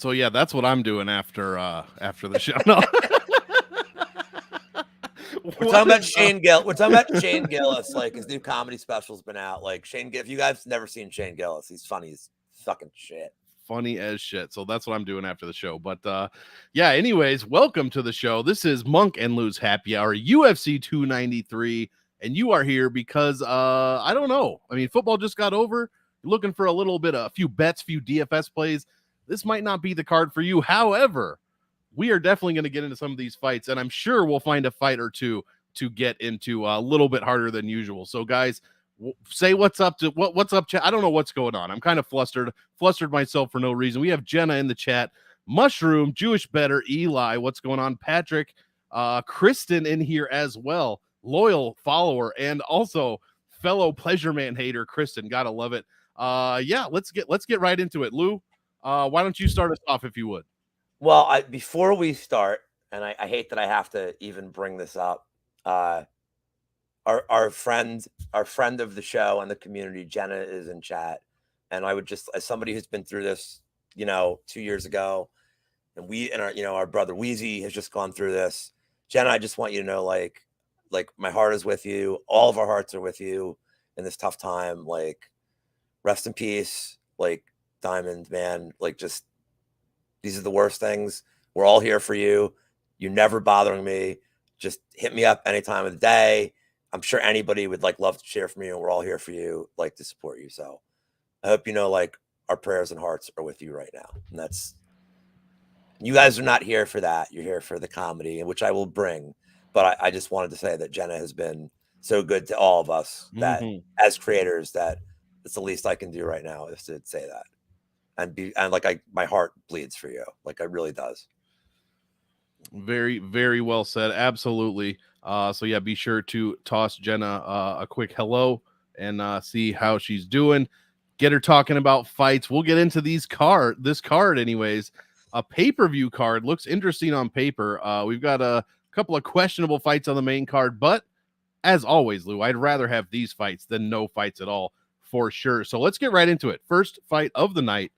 So yeah, that's what I'm doing after the show. No. We're talking about Shane Gill. We're talking about Shane Gillis. Like, his new comedy special's been out. Like, if you guys never seen Shane Gillis, he's funny as fucking shit. Funny as shit. So that's what I'm doing after the show. But yeah, anyways, welcome to the show. This is Monk and Lou's Happy Hour, UFC 293, and you are here because I don't know. I mean, football just got over. You're looking for a few bets, few DFS plays. This might not be the card for you. However, we are definitely going to get into some of these fights, and I'm sure we'll find a fight or two to get into a little bit harder than usual. So, guys, say what's up to what's up, chat. I don't know what's going on. I'm kind of flustered myself for no reason. We have Jenna in the chat, Mushroom, Jewish Better, Eli, what's going on? Patrick, Kristen in here as well, loyal follower, and also fellow Pleasure Man hater, Kristen. Gotta love it. Yeah, let's get right into it. Lou, why don't you start us off if you would? Well, before we start, and I hate that I have to even bring this up, our friend of the show and the community, Jenna, is in chat, and I would just, as somebody who's been through this, 2 years ago, and our brother Wheezy has just gone through this. Jenna, I just want you to know, like my heart is with you. All of our hearts are with you in this tough time. Like, rest in peace, like Diamond, man. Like, just, these are the worst things. We're all here for you. You're never bothering me. Just hit me up any time of the day. I'm sure anybody would love to share from you, and we're all here for you, to support you. So I hope our prayers and hearts are with you right now. And you guys are not here for that. You're here for the comedy, which I will bring. But I just wanted to say that Jenna has been so good to all of us that as creators, that it's the least I can do right now is to say that. And my heart bleeds for you. Like, it really does. Very, very well said. Absolutely. So yeah, be sure to toss Jenna a quick hello and see how she's doing. Get her talking about fights. We'll get into this card anyways. A pay-per-view card looks interesting on paper. We've got a couple of questionable fights on the main card, but as always, Lou, I'd rather have these fights than no fights at all, for sure. So let's get right into it. First fight of the night.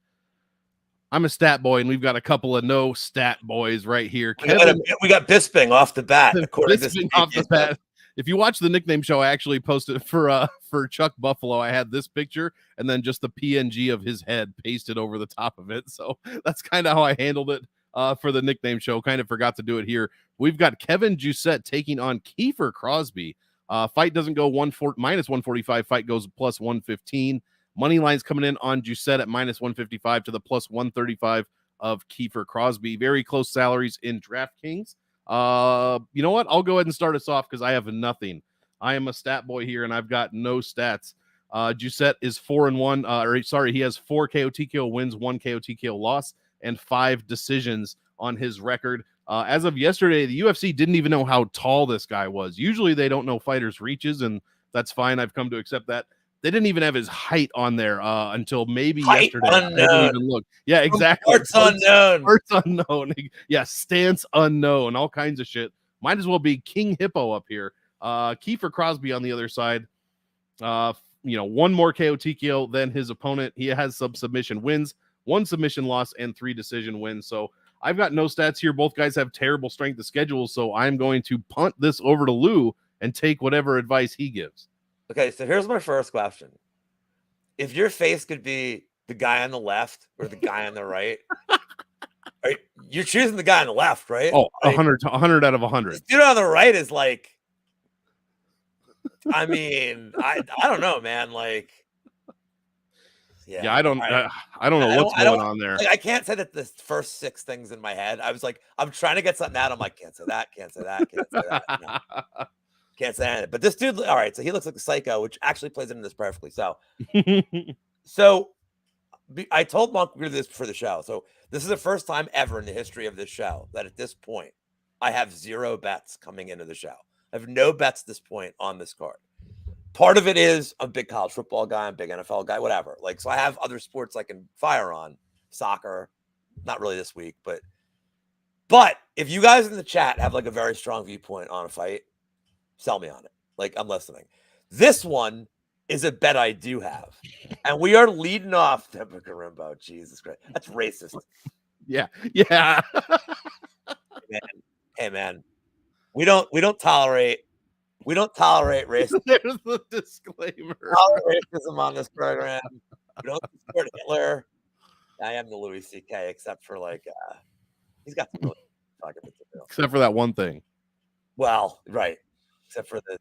I'm a stat boy, and we've got a couple of no stat boys right here. We got Bisping off the bat. Bisping off the bat. If you watch the nickname show, I actually posted for Chuck Buffalo. I had this picture and then just the PNG of his head pasted over the top of it. So that's kind of how I handled it for the nickname show. Kind of forgot to do it here. We've got Kevin Jusette taking on Kiefer Crosby. Fight doesn't go minus 145. Fight goes plus 115. Money line's coming in on Jusette at minus 155 to the plus 135 of Kiefer Crosby. Very close salaries in DraftKings. You know what? I'll go ahead and start us off because I have nothing. I am a stat boy here, and I've got no stats. Jusette is 4-1. He has 4 KO TKO wins, 1 KO TKO loss, and 5 decisions on his record. As of yesterday, the UFC didn't even know how tall this guy was. Usually they don't know fighters' reaches, and that's fine. I've come to accept that. They didn't even have his height on there until maybe yesterday. Unknown. I didn't even look. Yeah, exactly. Parts unknown. Yeah, stance unknown. All kinds of shit. Might as well be King Hippo up here. Kiefer Crosby on the other side. 1 more KO TKO than his opponent. He has some submission wins, 1 submission loss, and 3 decision wins. So I've got no stats here. Both guys have terrible strength of schedule, so I'm going to punt this over to Lou and take whatever advice he gives. Okay, so here's my first question. If your face could be the guy on the left or the guy on the right, you're choosing the guy on the left, right? Oh, 100 out of 100. This dude on the right is like, I mean, I don't know, man. Like, yeah, I don't know what's going on there. I can't say that the first 6 things in my head. I was like, I'm trying to get something out. I'm like, can't say that. No. Can't say anything. But this dude, all right, so he looks like a psycho, which actually plays into this perfectly. So I told Monk we do this for the show. So this is the first time ever in the history of this show that at this point I have 0 bets coming into the show. I have no bets at this point on this card. Part of it is I'm a big college football guy, I'm a big NFL guy, whatever. So I have other sports I can fire on. Soccer, not really this week, but if you guys in the chat have a very strong viewpoint on a fight, sell me on it. I'm listening. This one is a bet I do have. And we are leading off Deborah Garimbo. Jesus Christ. That's racist. Yeah. Hey man, we don't tolerate racism. There's the disclaimer. Racism on this program. We don't support Hitler. I am the Louis C.K. except for like he's got some really fucking material. Except for that one thing. Well, right. Except for the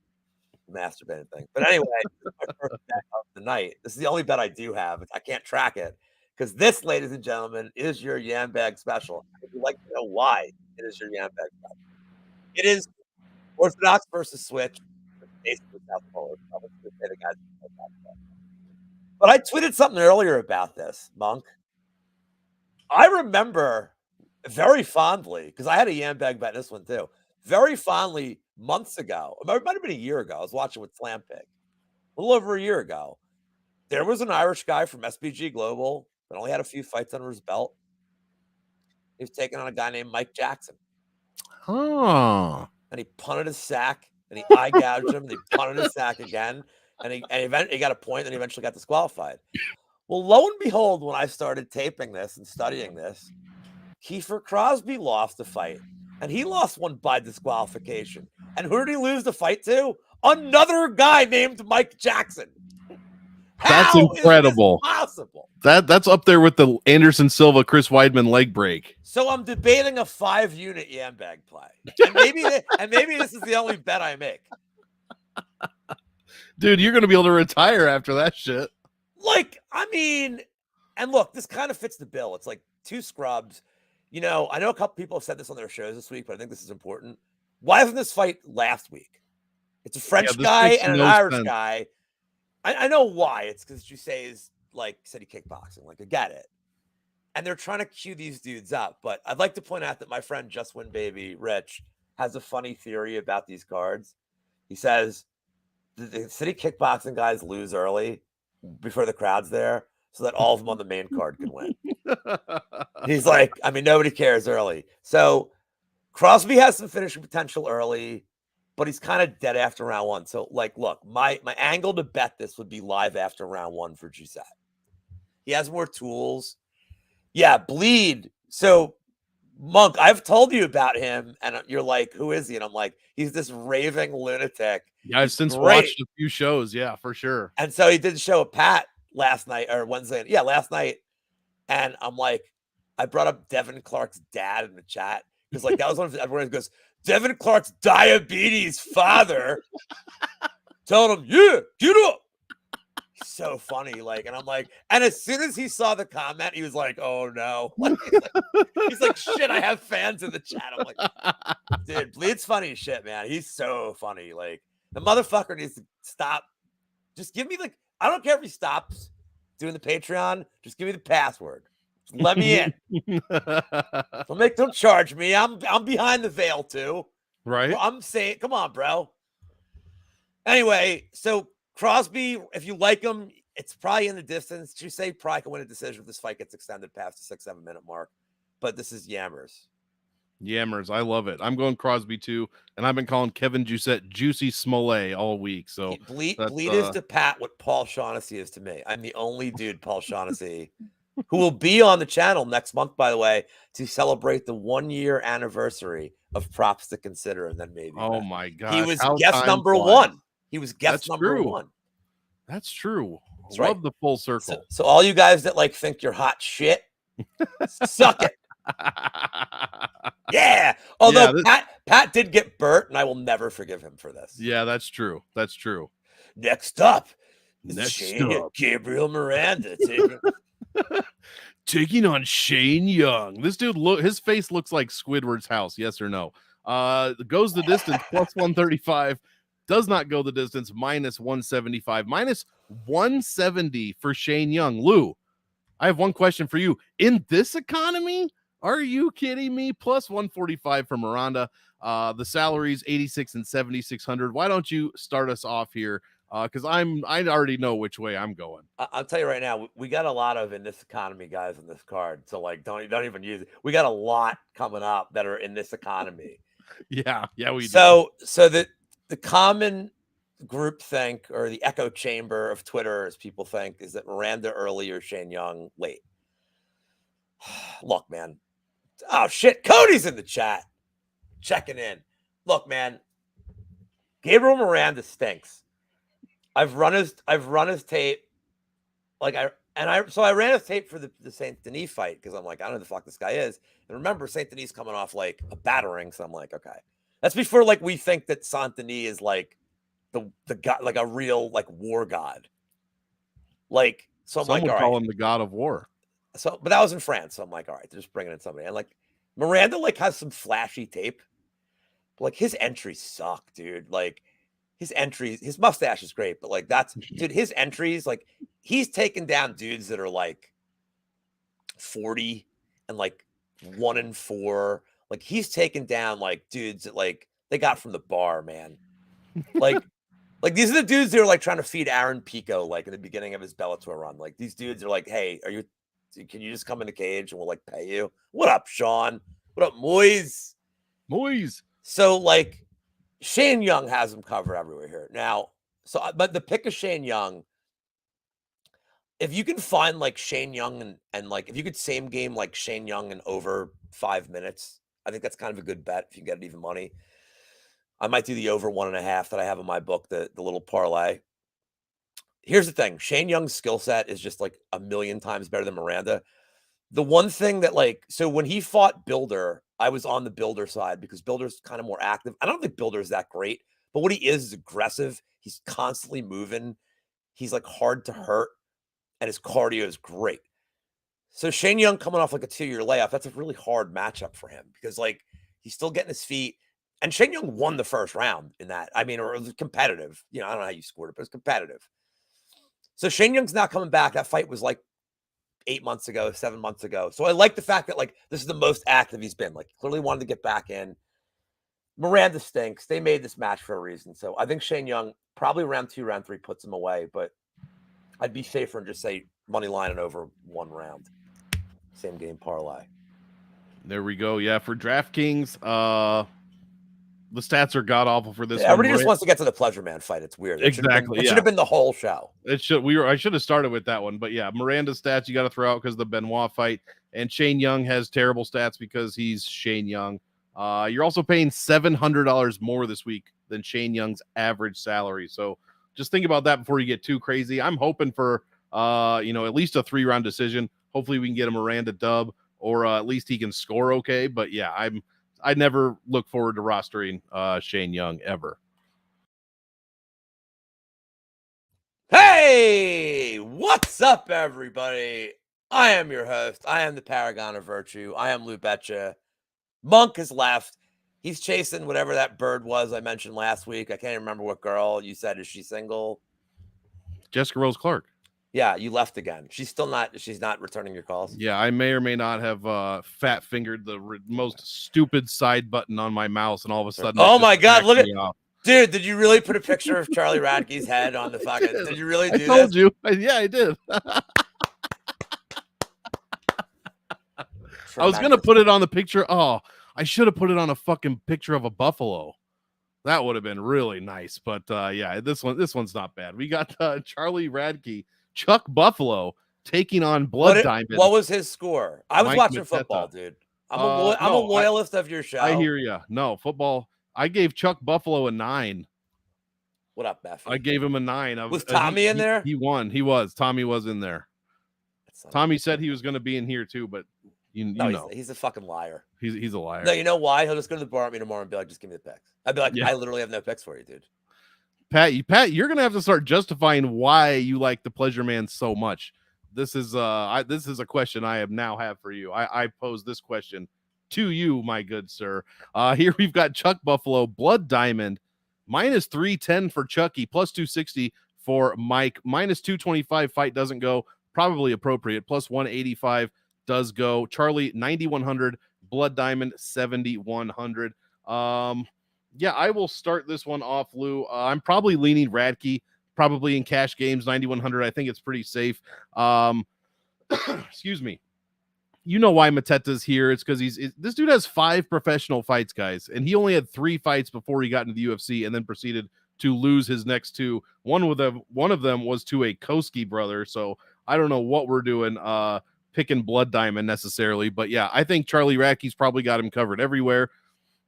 masturbating thing. But anyway, this is my first bet of the night. This is the only bet I do have. I can't track it because this, ladies and gentlemen, is your Yam Bag special. If you'd like to know why it is your Yam Bag special, it is Orthodox versus Switch. Basically, South Pole. But I tweeted something earlier about this, Monk. I remember very fondly, because I had a Yam Bag bet in this one too, very fondly months ago. It might have been a year ago. I was watching with Slam Pig. A little over a year ago. There was an Irish guy from SBG Global that only had a few fights under his belt. He was taking on a guy named Mike Jackson. Oh. And he punted his sack, and he eye gouged him, and he punted his sack again. And he got a point, and he eventually got disqualified. Well, lo and behold, when I started taping this and studying this, Kiefer Crosby lost the fight, and he lost one by disqualification. And who did he lose the fight to? Another guy named Mike Jackson. That's incredible. Is this possible? That's up there with the Anderson Silva, Chris Weidman leg break. So I'm debating a 5-unit Yam Bag play, and maybe this is the only bet I make. Dude, you're gonna be able to retire after that shit. Like, I mean, and look, this kind of fits the bill. It's like two scrubs. You know, I know a couple people have said this on their shows this week, but I think this is important. Why wasn't this fight last week? It's a French guy and an Irish guy. I know why. It's because Jusei is like city kickboxing. Like, I get it. And they're trying to cue these dudes up. But I'd like to point out that my friend Just Win Baby Rich has a funny theory about these cards. He says the city kickboxing guys lose early before the crowd's there so that all of them on the main card can win. He's like, I mean, nobody cares early. So Crosby has some finishing potential early, but he's kind of dead after round one. So, like, look, my angle to bet this would be live after round one for Jusei. He has more tools. Yeah, bleed. So, Monk, I've told you about him, and you're like, who is he? And I'm like, he's this raving lunatic. Yeah, I've since watched a few shows. Yeah, for sure. And so he did show a Pat last night or Wednesday. Yeah, last night. And I'm like, I brought up Devin Clark's dad in the chat because, like, that was one of everyone goes, Devin Clark's diabetes father told him, yeah, get up. He's so funny. Like, and I'm like, and as soon as he saw the comment, he was like, oh no. Like, he's like, shit, I have fans in the chat. I'm like, dude, Bleed's funny as shit, man. He's so funny. Like, the motherfucker needs to stop. Just give me, like, I don't care if he stops doing the Patreon. Just give me the password. Just let me in. Don't charge me. I'm behind the veil too. Right. I'm saying, come on, bro. Anyway, so Crosby, if you like him, it's probably in the distance. Jusei probably can win a decision if this fight gets extended past the 6-7 minute mark. But this is Yammers. I love it. I'm going Crosby too, and I've been calling Kevin Jusett Juicy Smollett all week. So Bleed is to Pat what Paul Shaughnessy is to me. I'm the only dude, Paul Shaughnessy, who will be on the channel next month, by the way, to celebrate the 1-year anniversary of Props to Consider, and then maybe. Oh my God, he was guest number one. He was guest number one. That's true. That's Love right. the full circle. So all you guys that like think you're hot shit, suck it. Yeah. Although Pat did get burnt, and I will never forgive him for this. Yeah, that's true. That's true. Next up, Gabriel Miranda taking on Shane Young. This dude, his face looks like Squidward's house. Yes or no? Goes the distance plus 135. Does not go the distance minus 175. Minus 170 for Shane Young. Lou, I have one question for you. In this economy, are you kidding me? Plus 145 for Miranda. The salaries 86 and 7,600. Why don't you start us off here? Because I already know which way I'm going. I'll tell you right now, we got a lot of in this economy guys in this card. So, like, don't even use it. We got a lot coming up that are in this economy. Yeah, we do. So the common group think, or the echo chamber of Twitter, as people think, is that Miranda early or Shane Young late. Look, man, Oh shit, Cody's in the chat, checking in. Look, man, Gabriel Miranda stinks. I've run his tape. Like I ran his tape for the Saint Denis fight because I'm like, I don't know who the fuck this guy is. And remember, Saint Denis coming off like a battering, so I'm like, okay, that's before like we think that Saint Denis is like the god, like a real like war god. Like, so I'm Some like, would all call right. him the god of war. So, but that was in France, so I'm like, all right, they're just bringing in somebody. And like Miranda, like has some flashy tape, but like his entries suck, dude. Like his entries, his mustache is great, but like that's dude, his entries, like he's taking down dudes that are like 40 and like 1-4. Like he's taking down like dudes that like they got from the bar, man. Like these are the dudes that are like trying to feed Aaron Pico like in the beginning of his Bellator run. Like these dudes are like, hey, can you just come in the cage and we'll like pay you? What up, Sean? What up, Moise? So like Shane Young has him covered everywhere here. Now, but the pick of Shane Young, if you can find like Shane Young and like if you could same game like Shane Young in over 5 minutes, I think that's kind of a good bet if you get even money. I might do the over 1.5 that I have in my book, the little parlay. Here's the thing. Shane Young's skill set is just like a million times better than Miranda. The one thing that like, so when he fought Builder, I was on the Builder side because Builder's kind of more active. I don't think Builder is that great, but what he is aggressive. He's constantly moving. He's like hard to hurt and his cardio is great. So Shane Young coming off like a 2-year layoff, that's a really hard matchup for him because like he's still getting his feet. And Shane Young won the first round in that. I mean, or it was competitive. You know, I don't know how you scored it, but it's competitive. So Shane Young's now coming back. That fight was like 8 months ago, 7 months ago. So I like the fact that like this is the most active he's been. Like clearly wanted to get back in. Miranda stinks. They made this match for a reason. So I think Shane Young probably round 2, round 3 puts him away, but I'd be safer and just say money line and over 1 round. Same game parlay. There we go. Yeah, for DraftKings, the stats are god awful for this. Everybody just wants to get to the Pleasure Man fight. It's weird. Exactly. It should have been the whole show. It should. I should have started with that one, but yeah, Miranda's stats you got to throw out because the Benoit fight, and Shane Young has terrible stats because he's Shane Young. You're also paying $700 more this week than Shane Young's average salary. So just think about that before you get too crazy. I'm hoping for at least a 3-round decision. Hopefully we can get a Miranda dub, or at least he can score okay. But yeah, I never look forward to rostering Shane Young ever. Hey, what's up, everybody? I am your host. I am the Paragon of Virtue. I am Lou Betya. Monk has left. He's chasing whatever that bird was I mentioned last week. I can't remember what girl you said. Is she single? Jessica Rose Clark. Yeah, you left again. She's not returning your calls. Yeah, I may or may not have fat fingered the most stupid side button on my mouse, and all of a sudden, oh my god, look at dude! Did you really put a picture of Charlie Radke's head on the fucking? Did you really do? I told you. Yeah, I did. I was gonna put it on the picture. Oh, I should have put it on a fucking picture of a buffalo. That would have been really nice. But yeah, this one's not bad. We got Charlie Radke, Chuck Buffalo taking on Blood Diamond. What was his score? I was watching Mateta. football, dude. I'm a loyalist of your show. I hear you. No, football. I gave Chuck Buffalo a 9. What up, Beffy? I gave him a 9. Was Tommy in there? He won. He was. Tommy was in there. Tommy said he was going to be in here too, but you know. He's a fucking liar. He's a liar. No, you know why? He'll just go to the bar with me tomorrow and be like, just give me the picks. I'd be like, I literally have no picks for you, dude. Pat, you're going to have to start justifying why you like the Pleasure Man so much. This is a question I now have for you. I pose this question to you, my good sir. Here we've got Chuck Buffalo, Blood Diamond, minus 310 for Chucky, plus 260 for Mike, minus 225. Fight doesn't go, probably appropriate. Plus 185 does go. Charlie 9100, Blood Diamond 7100. Yeah, I will start this one off, Lou. I'm probably leaning Radke. Probably in cash games, 9,100. I think it's pretty safe. Excuse me. You know why Mateta's here. It's because this dude has 5 professional fights, guys, and he only had 3 fights before he got into the UFC, and then proceeded to lose his next 2. One of them was to a Koski brother. So I don't know what we're doing. picking Blood Diamond necessarily, but yeah, I think Charlie Radke's probably got him covered everywhere.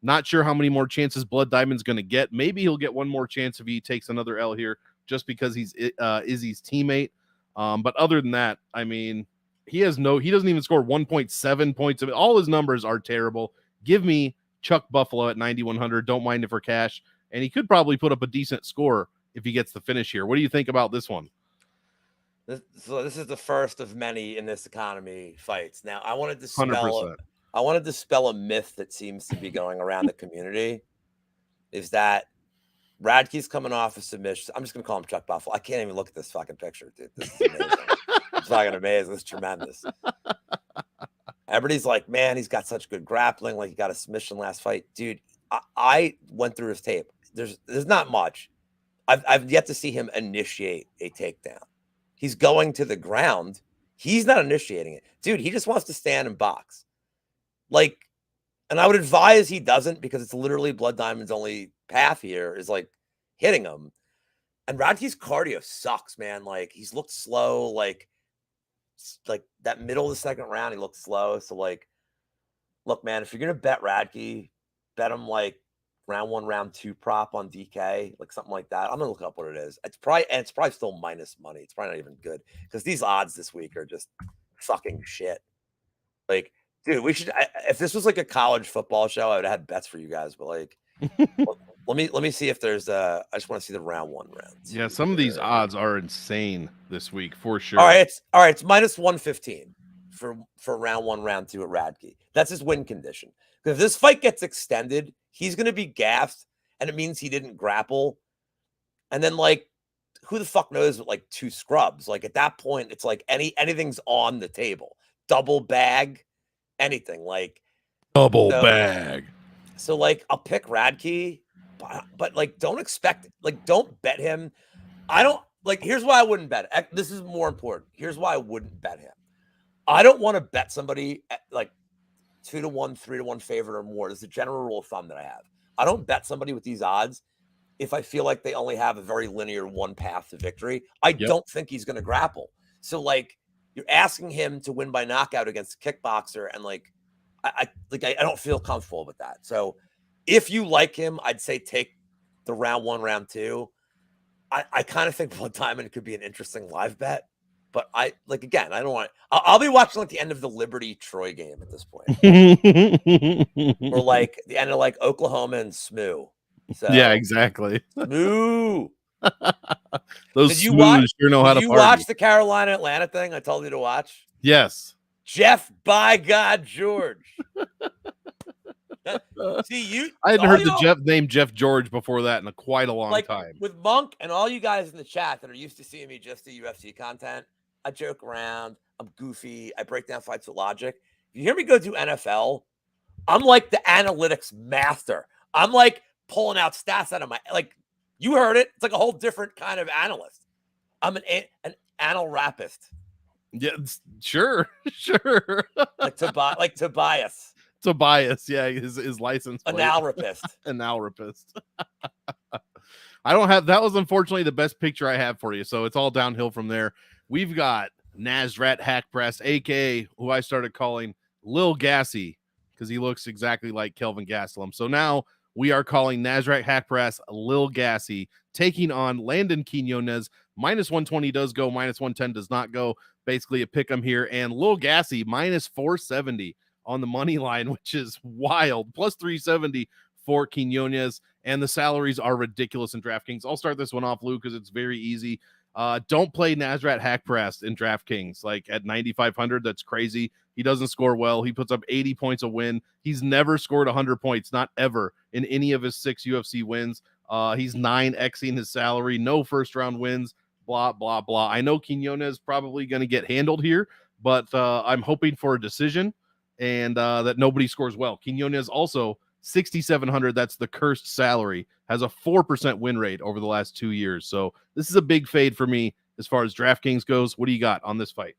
Not sure how many more chances Blood Diamond's going to get. Maybe he'll get one more chance if he takes another L here, just because he's Izzy's teammate. But other than that, I mean, he doesn't even score 1.7 points. All his numbers are terrible. Give me Chuck Buffalo at 9,100. Don't mind it for cash. And he could probably put up a decent score if he gets the finish here. What do you think about this one? This is the first of many in this economy fights. Now, I wanted to 100%. spell a myth that seems to be going around the community, is that Radke's coming off a submission. I'm just going to call him Chuck Buffalo. I can't even look at this fucking picture, dude. This is amazing. It's fucking amazing. It's tremendous. Everybody's like, man, he's got such good grappling. Like, he got a submission last fight. Dude, I went through his tape. There's not much. I've yet to see him initiate a takedown. He's going to the ground. He's not initiating it. Dude, he just wants to stand and box. Like, and I would advise he doesn't, because it's literally Blood Diamond's only path here is like hitting him. And Radke's cardio sucks, man. Like, he's looked slow. Like that middle of the second round, he looked slow. So, like, look, man, if you're going to bet Radke, bet him like round 1, round 2 prop on DK, like something like that. I'm going to look up what it is. It's probably still minus money. It's probably not even good, because these odds this week are just fucking shit. Like, dude, if this was like a college football show, I would have had bets for you guys, but like, let me see if there's I just want to see the round 1, round 2. Yeah, some of these odds are insane this week for sure. All right, it's minus 115 for round 1, round 2 at Radke. That's his win condition. Because if this fight gets extended, he's going to be gassed, and it means he didn't grapple. And then, like, who the fuck knows with like 2 scrubs? Like, at that point, it's like anything's on the table. Double bag, anything, like double bag. So like, I'll pick Radke, but like, don't bet him. I don't like, here's why I wouldn't bet it. This is more important. Here's why I wouldn't bet him. I don't want to bet somebody at like 2-1, 3-1 favorite or more. This is a general rule of thumb that I have. I don't bet somebody with these odds if I feel like they only have a very linear one path to victory. I don't think he's going to grapple. So like, you're asking him to win by knockout against a kickboxer, and like, I don't feel comfortable with that. So if you like him, I'd say take the round 1, round 2. I kind of think Blood Diamond could be an interesting live bet, but I don't want. I'll be watching like the end of the Liberty Troy game at this point, or like the end of like Oklahoma and SMU. So yeah, exactly. SMU. Those SMUs sure know how to party. Did you watch the Carolina Atlanta thing I told you to watch? Yes. Jeff by God George. See, I hadn't heard the name Jeff George before that in quite a long time. With Monk and all you guys in the chat that are used to seeing me just do UFC content, I joke around, I'm goofy, I break down fights with logic. If you hear me go do NFL, I'm like the analytics master. I'm like pulling out stats out of my, like, you heard it. It's like a whole different kind of analyst. I'm an anal rapist. Yeah, sure. like Tobias. Tobias, yeah, his license plate. Analrapist. I don't have, that was unfortunately the best picture I have for you, so it's all downhill from there. We've got Nasrat Hackpress, aka who I started calling Lil Gassy, because he looks exactly like Kelvin Gastelum. So now we are calling Nasrat Hackpress Lil Gassy, taking on Landon Quinones. Minus 120 does go, minus 110 does not go. Basically a pick 'em here, and Lil Gassy minus 470 on the money line, which is wild. Plus 370 for Quinones, and the salaries are ridiculous in DraftKings. I'll start this one off, Lou, because it's very easy. Don't play Nasrat Hackpress in DraftKings. Like at 9,500, that's crazy. He doesn't score well. He puts up 80 points a win. He's never scored 100 points, not ever, in any of his 6 UFC wins. He's 9xing his salary, no first round wins, blah, blah, blah. I know Quinones probably going to get handled here, but I'm hoping for a decision and that nobody scores well. Quinones also 6,700. That's the cursed salary, has a 4% win rate over the last 2 years. So this is a big fade for me as far as DraftKings goes. What do you got on this fight?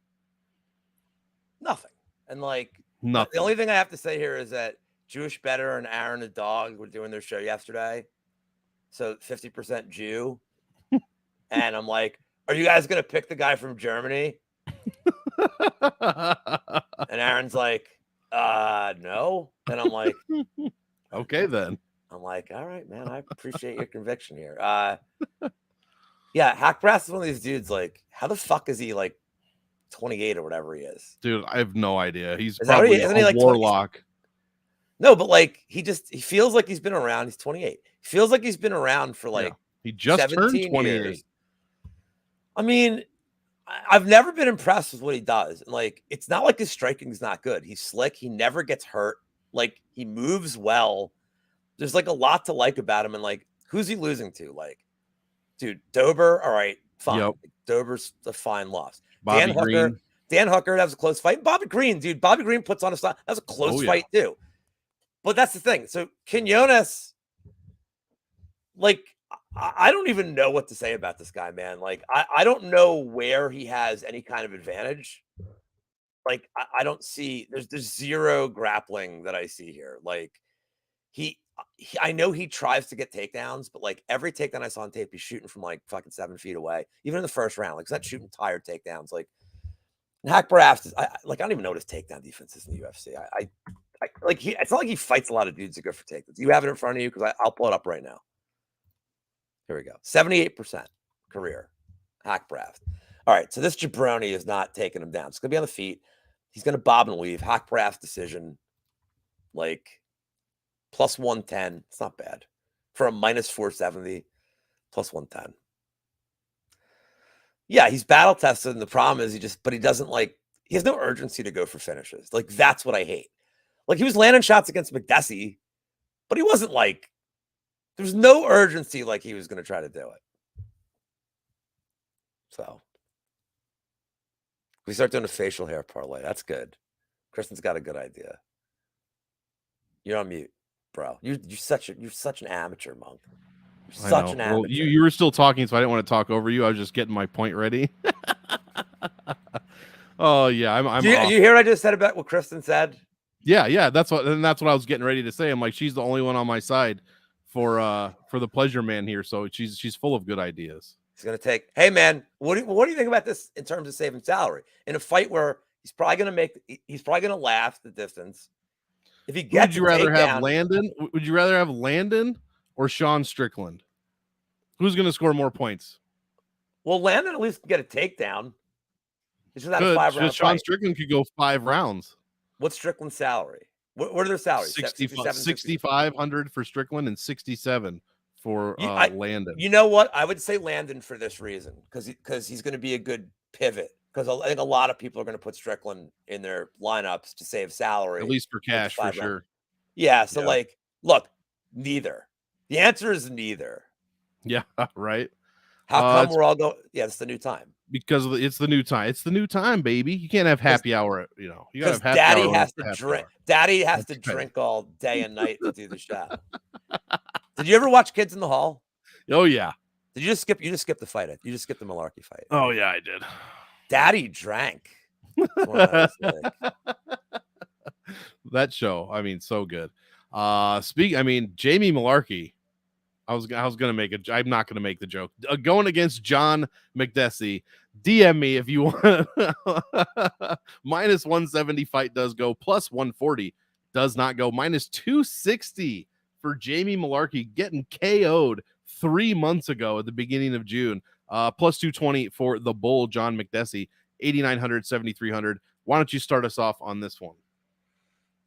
Nothing. And like, nothing. The only thing I have to say here is that Jewish Better and Aaron the dog were doing their show yesterday. So 50% Jew. And I'm like, are you guys going to pick the guy from Germany? And Aaron's like, no. And I'm like, okay, then. I'm like, all right, man, I appreciate your conviction here. Yeah, Hackbrass is one of these dudes. Like, how the fuck is he like 28 or whatever he is? Dude, I have no idea. He's Is that what he, probably isn't a he like 20? warlock. No, but like he feels like he's been around. He's 28. He feels like he's been around for like He just turned 17 28. years. I mean, I've never been impressed with what he does. And like, it's not like his striking is not good. He's slick. He never gets hurt. Like, he moves well. There's like a lot to like about him. And like, who's he losing to? Like, dude, Dober, all right, fine. Yep. Dober's a fine loss. Bobby Green. Dan Hooker, that was a close fight. Bobby Green, dude. Bobby Green puts on a style. That was a close fight, too. But that's the thing. So Quinones, like, I don't even know what to say about this guy, man. Like, I don't know where he has any kind of advantage. Like, I don't see, there's zero grappling that I see here. Like, I know he tries to get takedowns, but like every takedown I saw on tape, he's shooting from like fucking 7 feet away, even in the first round. Like, he's not shooting tired takedowns. Like, Hackbrass, I don't even know what his takedown defense is in the UFC. It's not like he fights a lot of dudes that go for takedowns. You have it in front of you because I'll pull it up right now. Here we go. 78% career. Hackbrass. All right. So this jabroni is not taking him down. It's going to be on the feet. He's going to bob and weave. Hackbrass decision. Like, plus 110. It's not bad. For a minus 470, plus 110. Yeah, he's battle tested. And the problem is he doesn't like, he has no urgency to go for finishes. Like, that's what I hate. Like, he was landing shots against McDessie, but he wasn't like, there's no urgency like he was going to try to do it. So we start doing a facial hair parlay. That's good. Kristen's got a good idea. You're on mute, bro. You're such an amateur, Monk. You're such an amateur. Well, you were still talking, so I didn't want to talk over you. I was just getting my point ready. Oh yeah, I'm. You hear what I just said about what Kristen said? Yeah. That's what I was getting ready to say. I'm like, she's the only one on my side for the pleasure man here. So she's full of good ideas. He's gonna take. Hey man, what do you think about this in terms of saving salary in a fight where he's probably gonna last the distance? If he gets, would you rather have Landon? Would you rather have Landon or Sean Strickland? Who's gonna score more points? Well, Landon at least can get a takedown. It's just not a 5-round Sean fight. Strickland could go 5 rounds. What's Strickland's salary? What are their salaries? 6,500 for Strickland and 67 for Landon. You know what? I would say Landon for this reason, because he's going to be a good pivot. Because I think a lot of people are going to put Strickland in their lineups to save salary, at least for cash, for sure. Yeah. So like, look, neither. The answer is neither. Yeah. Right. How come we're all going? Yeah, it's the new time. Because it's the new time. It's the new time, baby. You can't have happy hour. You got to have happy Daddy hour has to drink. Hour. Daddy has to drink all day and night to do the show. Did you ever watch Kids in the Hall? Oh yeah. Did you just skip? You just skipped the fight. You just skipped the Malarkey fight. Oh yeah, I did. Daddy drank. That show, I mean, so good. Jamie Malarkey. I was gonna make it. I'm not gonna make the joke. Going against John McDessie. DM me if you want. Minus 170 fight does go. Plus 140 does not go. Minus 260 for Jamie Malarkey getting KO'd 3 months ago at the beginning of June. Plus 220 for the bull John McDessie. 8,900, 7,300. Why don't you start us off on this one?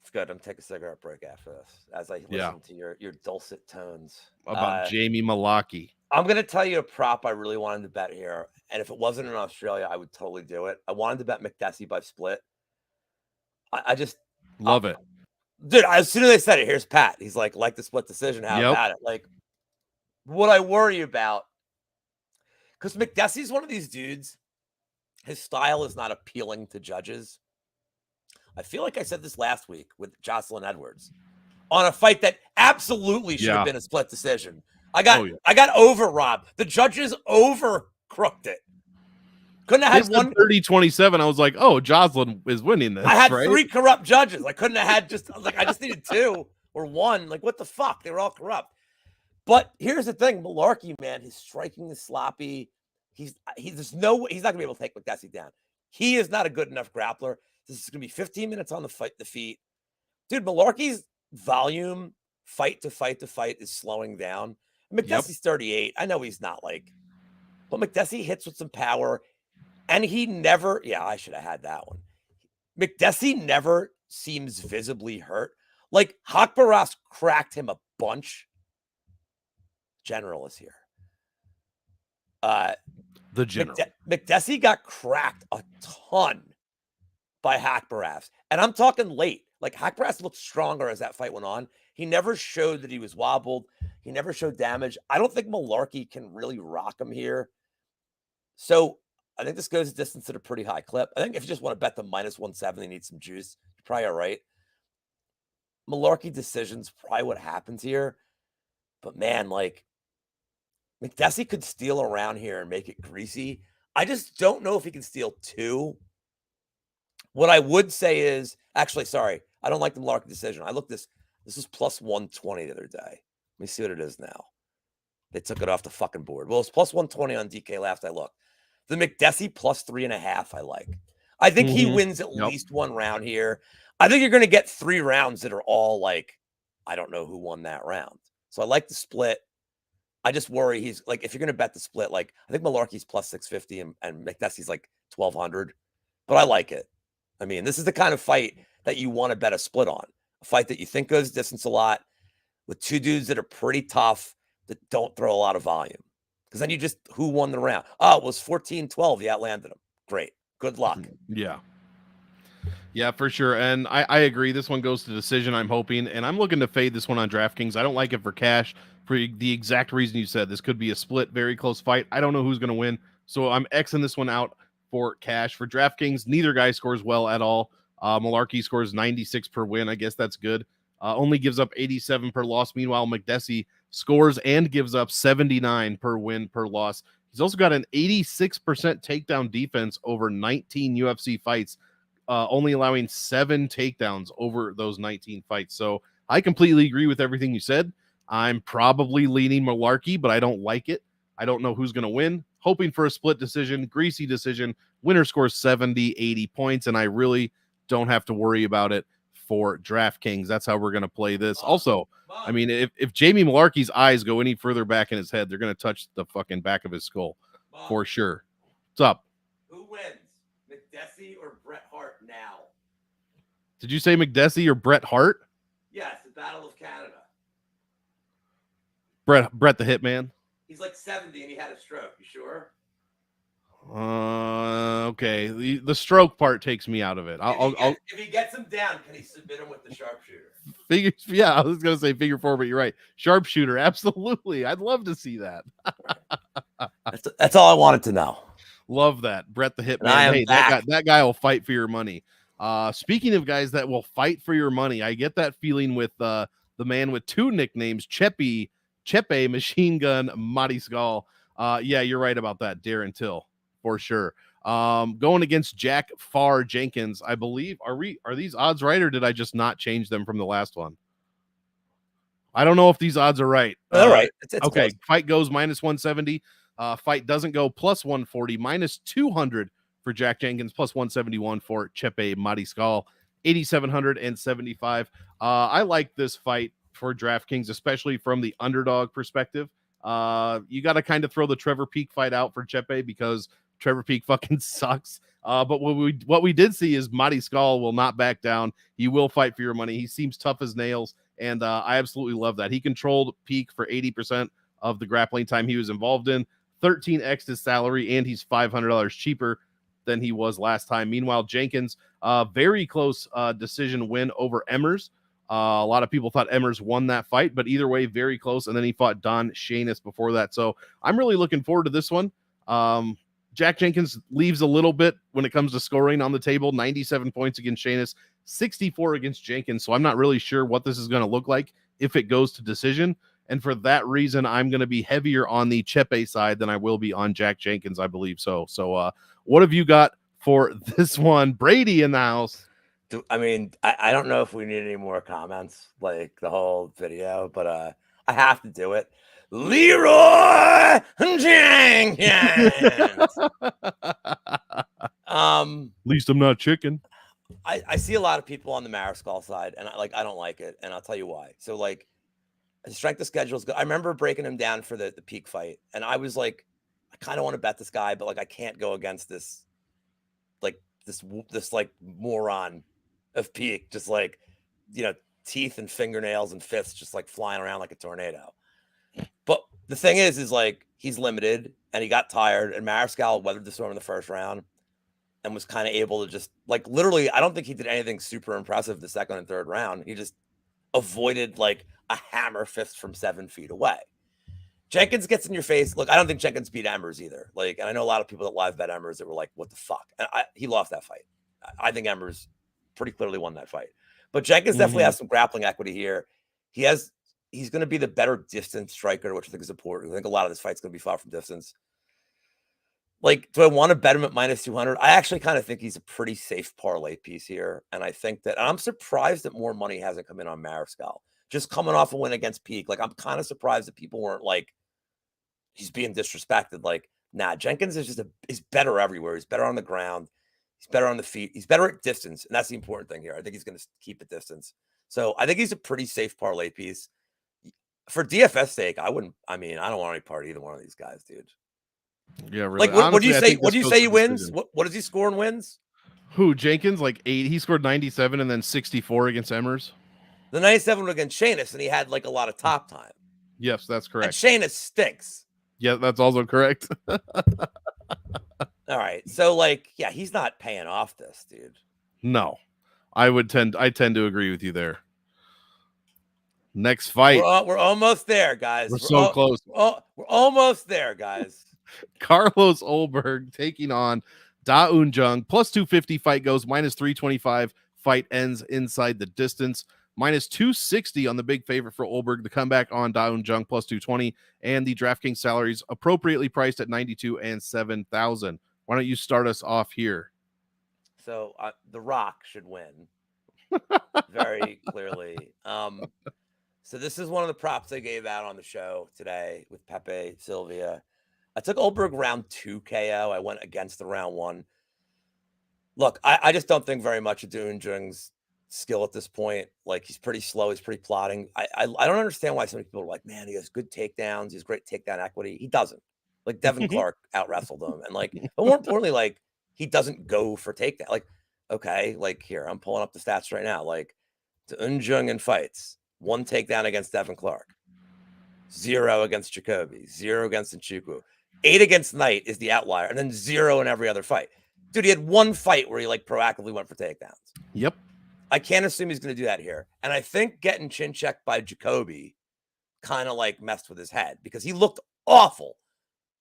It's good. I'm taking a cigarette break after this as I listen to your dulcet tones about Jamie Malarkey. I'm going to tell you a prop I really wanted to bet here. And if it wasn't in Australia, I would totally do it. I wanted to bet McDessie by split. I just love it. Dude, as soon as I said it, here's Pat. He's like the split decision. How about it? Like, what I worry about, because McDessie's one of these dudes, his style is not appealing to judges. I feel like I said this last week with Jocelyn Edwards on a fight that absolutely should have been a split decision. I got over-robbed. The judges over-crooked it. Couldn't have had one 30-27. I was like, oh, Jocelyn is winning this. I had 3 corrupt judges. I couldn't have had I just needed 2 or 1. Like, what the fuck? They were all corrupt. But here's the thing, Malarkey, man, his striking is sloppy. He's not gonna be able to take McDessie down. He is not a good enough grappler. This is going to be 15 minutes on the feet. Dude, Malarkey's volume, fight to fight is slowing down. McDessie's 38. I know he's not like, but McDessie hits with some power, and he never, I should have had that one. McDessie never seems visibly hurt. Like, Haqparast cracked him a bunch. General is here. The general. McDessie got cracked a ton by Haqparast. And I'm talking late. Like, Haqparast looked stronger as that fight went on. He never showed that he was wobbled. He never showed damage. I don't think Malarkey can really rock him here. So I think this goes a distance at a pretty high clip. I think if you just want to bet the minus 170, need some juice, you're probably all right. Malarkey decision's probably what happens here. But man, like, McDessie could steal around here and make it greasy. I just don't know if he can steal 2. What I would say is, actually, sorry, I don't like the Malarkey decision. I looked this is plus 120 the other day. Let me see what it is now. They took it off the fucking board. Well, it's plus 120 on DK last I looked. The McDessie plus 3.5 I like. I think he wins at least one round here. I think you're going to get 3 rounds that are all like, I don't know who won that round. So I like the split. I just worry he's like, if you're going to bet the split, like, I think Malarkey's plus 650 and McDessie's like 1,200, but I like it. I mean, this is the kind of fight that you want to bet a split on. A fight that you think goes distance a lot with 2 dudes that are pretty tough that don't throw a lot of volume. Because then you just, who won the round? Oh, it was 14-12. You outlanded him. Great. Good luck. Yeah, for sure. And I agree. This one goes to decision, I'm hoping. And I'm looking to fade this one on DraftKings. I don't like it for cash for the exact reason you said. This could be a split, very close fight. I don't know who's going to win. So I'm Xing this one out for cash. For DraftKings, neither guy scores well at all. Malarkey scores 96 per win. I guess that's good. Only gives up 87 per loss. Meanwhile, McDessie scores and gives up 79 per win per loss. He's also got an 86% takedown defense over 19 UFC fights, only allowing 7 takedowns over those 19 fights. So I completely agree with everything you said. I'm probably leaning Malarkey, but I don't like it. I don't know who's going to win. Hoping for a split decision, greasy decision. Winner scores 70, 80 points, and I really don't have to worry about it for DraftKings. That's how we're going to play this. Also, I mean, if Jamie Malarkey's eyes go any further back in his head, they're going to touch the fucking back of his skull for sure. What's up? Who wins, McDessie or Bret Hart now? Did you say McDessie or Bret Hart? Yes, the Battle of Canada. Bret the Hitman. He's like 70 and he had a stroke. You sure? Okay. The stroke part takes me out of it. If he gets him down, can he submit him with the sharpshooter? Yeah, I was gonna say figure 4, but you're right. Sharpshooter, absolutely. I'd love to see that. That's all I wanted to know. Love that, Bret the Hitman. Hey, that guy will fight for your money. Speaking of guys that will fight for your money, I get that feeling with the man with 2 nicknames, Chepe Machine Gun Mariscal. Yeah, you're right about that, Darren Till, for sure. Going against Jack Farr Jenkins, I believe. Are these odds right, or did I just not change them from the last one? I don't know if these odds are right. All right. It's okay. close. Fight goes minus 170. Fight doesn't go plus 140, minus 200 for Jack Jenkins, plus 171 for Chepe Mariscal, 8,775. I like this fight for DraftKings, especially from the underdog perspective. You got to kind of throw the Trevor Peek fight out for Chepe because Trevor Peek fucking sucks. But what we did see is Mariscal will not back down. He will fight for your money. He seems tough as nails, and I absolutely love that. He controlled Peek for 80% of the grappling time he was involved in, 13x his salary, and he's $500 cheaper than he was last time. Meanwhile, Jenkins, very close decision win over Emmers. A lot of people thought Emmers won that fight, but either way, very close. And then he fought Don Shainis before that. So I'm really looking forward to this one. Jack Jenkins leaves a little bit when it comes to scoring on the table, 97 points against Shainis, 64 against Jenkins. So I'm not really sure what this is going to look like if it goes to decision. And for that reason, I'm going to be heavier on the Chepe side than I will be on Jack Jenkins, I believe. So what have you got for this one? Brady in the house. I mean, I don't know if we need any more comments, like the whole video, but I have to do it. Leroy Jenkins. least I'm not chicken. I see a lot of people on the Mariscal side, and I don't like it, and I'll tell you why. So like, his strength of schedule is good. I remember breaking him down for the Peak fight, and I was like, I kind of want to bet this guy, but like I can't go against this, like this like moron of Peak, just like, teeth and fingernails and fists just like flying around like a tornado. But the thing is like he's limited and he got tired, and Mariscal weathered the storm in the first round and was kind of able to just like literally, I don't think he did anything super impressive the second and third round. He just avoided like a hammer fist from 7 feet away. Jenkins gets in your face. Look, I don't think Jenkins beat Emmers either. Like, and I know a lot of people that live bet Emmers that were like, what the fuck? And he lost that fight. I think Emmers pretty clearly won that fight. But Jenkins definitely has some grappling equity here. He's going to be the better distance striker, which I think is important. I think a lot of this fight's going to be fought from distance. Like, do I want to bet him at minus 200? I actually kind of think he's a pretty safe parlay piece here. And I think that I'm surprised that more money hasn't come in on Mariscal. Just coming off a win against Peak. Like, I'm kind of surprised that people weren't like, he's being disrespected. Like, nah, Jenkins is he's better everywhere. He's better on the ground. He's better on the feet. He's better at distance. And that's the important thing here. I think he's going to keep at distance. So I think he's a pretty safe parlay piece. For DFS sake, I don't want any part of either one of these guys, dude. Yeah, really. Like, what do you say? What do you say he wins? What does he score and wins? Who, Jenkins? Like 8. He scored 97 and then 64 against Emmers. The 97 was against Shaynis, and he had like a lot of top time. Yes, that's correct. And Shaynis stinks. Yeah, that's also correct. All right. So like, yeah, he's not paying off this, dude. No. I tend to agree with you there. Next fight. We're almost there, guys. We're so close. We're almost there, guys. Carlos Olberg taking on Da Un Jung. Plus 250 fight goes. Minus 325 fight ends inside the distance. Minus 260 on the big favorite for Olberg. The comeback on Da Un Jung plus 220. And the DraftKings salaries appropriately priced at 92 and 7,000. Why don't you start us off here? So The Rock should win. Very clearly. So this is one of the props I gave out on the show today with Pepe Sylvia. I took Olberg round 2 KO. I went against the round 1. Look, I just don't think very much of Da Un Jung's skill at this point. Like, he's pretty slow. He's pretty plodding. I don't understand why so many people are like, man, he has good takedowns. He has great takedown equity. He doesn't. Like, Devin Clark out-wrestled him. And like, but more importantly, like, he doesn't go for takedown. Like, okay, like here, I'm pulling up the stats right now. Like, Da Un Jung in fights. 1 takedown against Devin Clark, 0 against Jacoby, 0 against Nchukwu, 8 against Knight is the outlier, and then 0 in every other fight. Dude, he had 1 fight where he like proactively went for takedowns. Yep. I can't assume he's going to do that here. And I think getting chin checked by Jacoby kind of like messed with his head because he looked awful.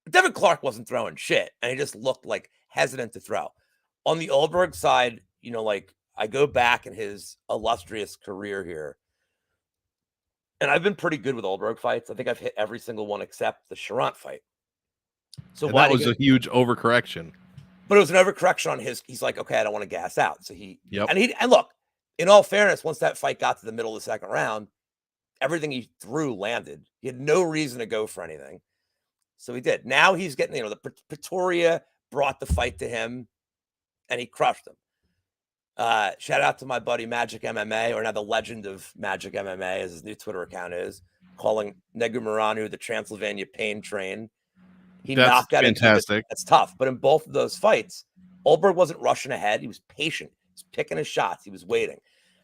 Devin Clark wasn't throwing shit, and he just looked like hesitant to throw. On the Olberg side, like I go back in his illustrious career here. And I've been pretty good with Olberg fights. I think I've hit every single one except the Charant fight. So that was a huge overcorrection. But it was an overcorrection on his. He's like, okay, I don't want to gas out. So yep. And look, in all fairness, once that fight got to the middle of the second round, everything he threw landed. He had no reason to go for anything. So he did. Now he's getting, the Pretoria brought the fight to him and he crushed him. Shout out to my buddy Magic MMA, or now the legend of Magic MMA, as his new Twitter account is, calling Negumaranu the Transylvania Pain Train. He knocked out fantastic. That's tough. But in both of those fights, Olberg wasn't rushing ahead. He was patient. He was picking his shots. He was waiting.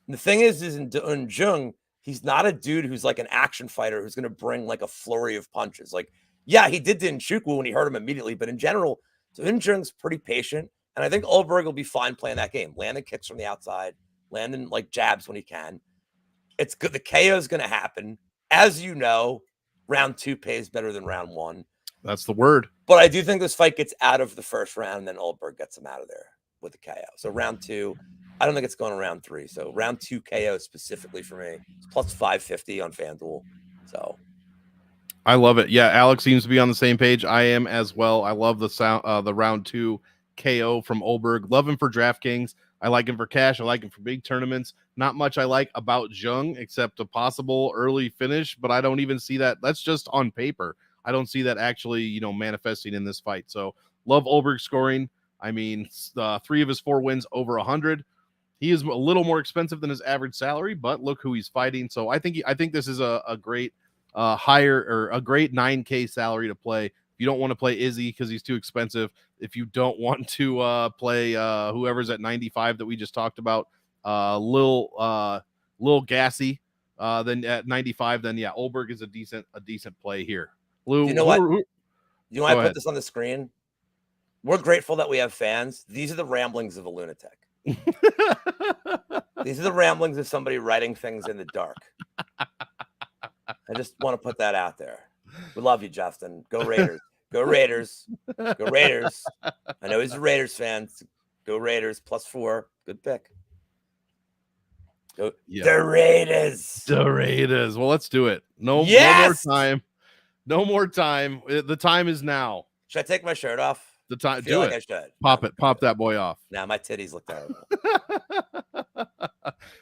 And the thing is in Da Un Jung, he's not a dude who's like an action fighter who's going to bring like a flurry of punches. Like, yeah, he did to Nchukwu when he hurt him immediately. But in general, Da Un Jung's pretty patient. And I think Olberg will be fine playing that game. Landing kicks from the outside, landing like jabs when he can. It's good. The KO is going to happen. As you know, round 2 pays better than round 1. That's the word. But I do think this fight gets out of the first round, and then Olberg gets him out of there with the KO. So round 2, I don't think it's going to round 3. So round 2 KO specifically for me, it's plus 550 on FanDuel. So I love it. Yeah, Alex seems to be on the same page. I am as well. I love the round 2 KO from Olberg. Love him for DraftKings. I like him for cash. I like him for big tournaments. Not much I like about Jung except a possible early finish, but I don't even see that. That's just on paper. I don't see that actually, manifesting in this fight. So love Olberg scoring. I mean, 3 of his 4 wins over 100. He is a little more expensive than his average salary, but look who he's fighting. So I think this is a great higher or a great 9K salary to play. If you don't want to play Izzy because he's too expensive, if you don't want to play whoever's at 95 that we just talked about, Lil Gassy, then at 95, then yeah, Olberg is a decent play here. Lou, you know what? You know why I put ahead. this on the screen? We're grateful that we have fans. These are the ramblings of a lunatic. These are the ramblings of somebody writing things in the dark. I just want to put that out there. We love you, Justin. Go Raiders. Go Raiders. Go Raiders. I know he's a Raiders fan. Go Raiders. +4. Good pick. Go. Yeah. The Raiders. The Raiders. Well, let's do it. No more time. No more time. The time is now. Should I take my shirt off? The time. Do it. I should. Pop it. Pop that boy off. Now my titties look terrible.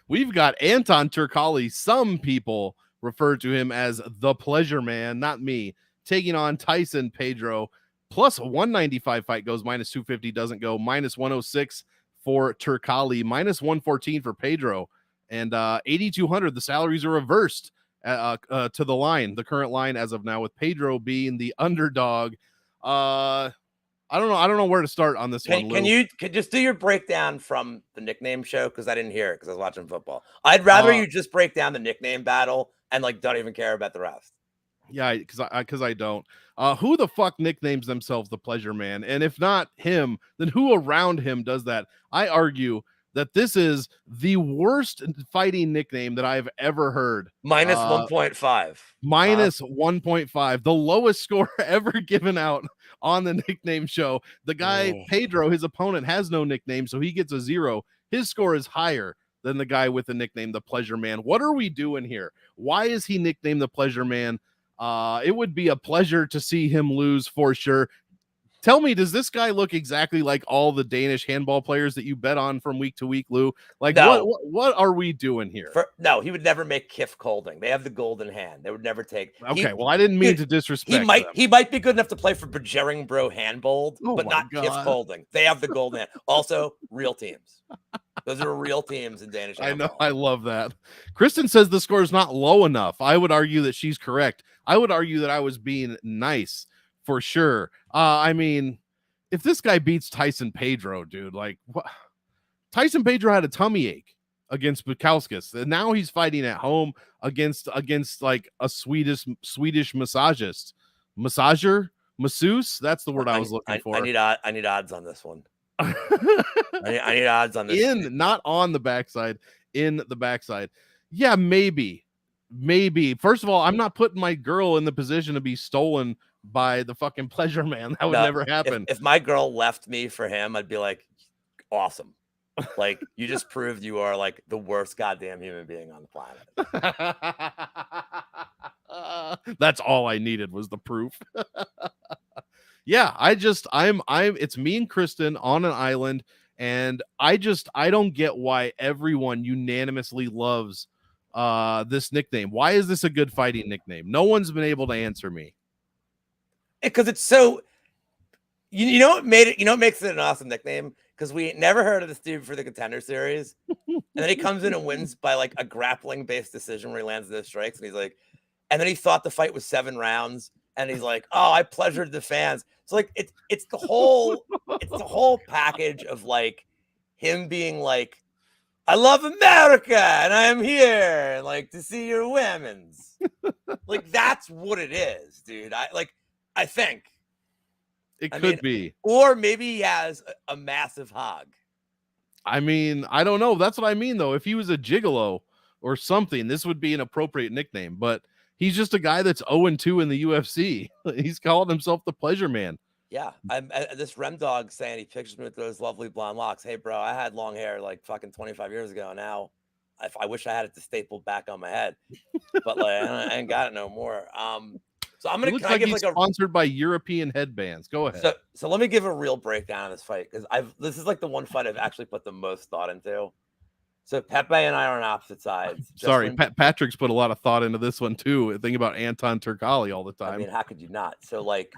We've got Anton Turkalj. Some people refer to him as the Pleasure Man, not me. Taking on Tyson Pedro. +195 fight goes, -250 doesn't go, -106 for Turkalj, -114 for Pedro, and 8,200. The salaries are reversed to the line, the current line as of now, with Pedro being the underdog. I don't know where to start on this one. Can you just do your breakdown from the nickname show? Because I didn't hear it because I was watching football. I'd rather you just break down the nickname battle and like don't even care about the rest. Yeah, because I don't. Who the fuck nicknames themselves the Pleasure Man? And if not him, then who around him does that? I argue that this is the worst fighting nickname that I've ever heard. -1.5. -1.5. The lowest score ever given out on the nickname show. The guy, Pedro, his opponent, has no nickname, so he gets a 0. His score is higher than the guy with the nickname the Pleasure Man. What are we doing here? Why is he nicknamed the Pleasure Man? It would be a pleasure to see him lose for sure. Tell me, does this guy look exactly like all the Danish handball players that you bet on from week to week, Lou? Like, no. What are we doing here? No, he would never make Kif Kolding. They have the golden hand. They would never take. Okay, well, I didn't mean to disrespect them. He might be good enough to play for Bjerringbro Handbold, but not Kif Kolding. They have the golden hand. Also, real teams. Those are real teams in Danish handball. I know. I love that. Kristen says the score is not low enough. I would argue that she's correct. I would argue that I was being nice. For sure. I mean, if this guy beats Tyson Pedro, dude, like what? Tyson Pedro had a tummy ache against Bukowskis, and now he's fighting at home against like a Swedish massager. Masseuse. That's the word I was looking for. I need odds on this one. I need odds on this. Not on the backside, in the backside. Yeah, maybe. First of all, I'm not putting my girl in the position to be stolen by the fucking Pleasure Man. That would never happen. If my girl left me for him, I'd be like, awesome. Like, you just proved you are like the worst goddamn human being on the planet. That's all I needed was the proof. Yeah, it's me and Kristen on an island, and I don't get why everyone unanimously loves this nickname. Why is this a good fighting nickname? No one's been able to answer me. Because it's so, you know what made it, you know what makes it an awesome nickname? Because we never heard of this dude for the Contender Series, and then he comes in and wins by like a grappling based decision where he lands those strikes, and he's like, and then he thought the fight was 7 rounds, and he's like, oh, I pleasured the fans. So like it's the whole package of like him being like, I love America and I am here like to see your women's. Like that's what it is, dude. I think it could be, or maybe he has a massive hog. I mean, I don't know. That's what I mean, though. If he was a gigolo or something, this would be an appropriate nickname. But he's just a guy that's 0-2 in the UFC. He's called himself the Pleasure Man. Yeah, this Rem Dog saying he pictures me with those lovely blonde locks. Hey, bro, I had long hair like fucking 25 years ago. Now, I wish I had it stapled back on my head, but like I ain't got it no more. So I'm gonna give like sponsored by European headbands. Go ahead. So let me give a real breakdown of this fight because this is like the one fight I've actually put the most thought into. So Pepe and I are on opposite sides. Sorry, Patrick's put a lot of thought into this one too. Think about Anton Turkalj all the time. I mean, how could you not? So like,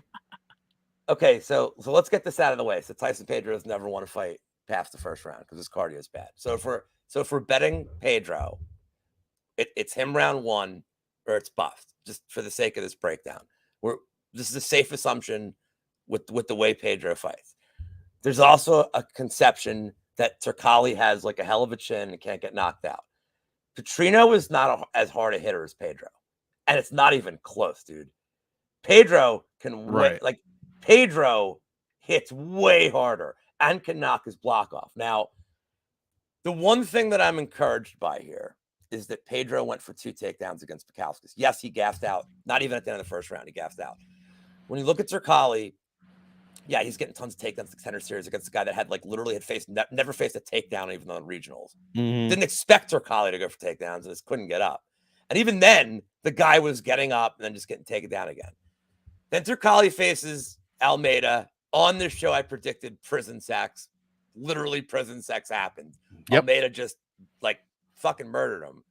Okay, so let's get this out of the way. So Tyson Pedro has never won a fight past the first round because his cardio is bad. So if we're betting Pedro, it's him round one or it's bust, just for the sake of this breakdown. This is a safe assumption with the way Pedro fights. There's also a conception that Turkalj has like a hell of a chin and can't get knocked out. Petrino is not as hard a hitter as Pedro, and it's not even close, dude. Pedro can Pedro hits way harder and can knock his block off. Now, the one thing that I'm encouraged by here is that Pedro went for 2 takedowns against Bukauskas. Yes, he gassed out. Not even at the end of the first round, he gassed out. When you look at Turkalj, yeah, he's getting tons of takedowns in the contender series against a guy that had literally never faced a takedown even on the regionals. Didn't expect Turkalj to go for takedowns and just couldn't get up. And even then, the guy was getting up and then just getting taken down again. Then Turkalj faces Almeida. On this show, I predicted prison sex. Literally, prison sex happened. Yep. Almeida just fucking murdered him.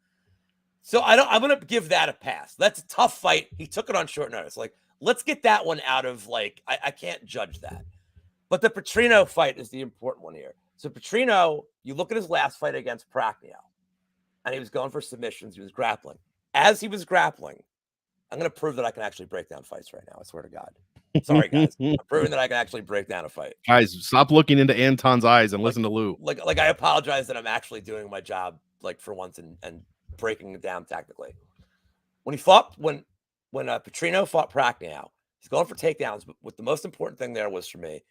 So I'm gonna give that a pass. That's a tough fight. He took it on short notice. Let's get that one out of I can't judge that. But the Petrino fight is the important one here. So Petrino, you look at his last fight against Pacquiao, and he was going for submissions. He was grappling. As he was grappling, I'm going to prove that I can actually break down fights right now. I swear to God. Sorry, guys. I'm proving that I can actually break down a fight. Guys, stop looking into Anton's eyes and listen to Lou. I apologize that I'm actually doing my job for once and breaking it down tactically. When Petrino fought Pacquiao, he's going for takedowns, but what the most important thing there was for me,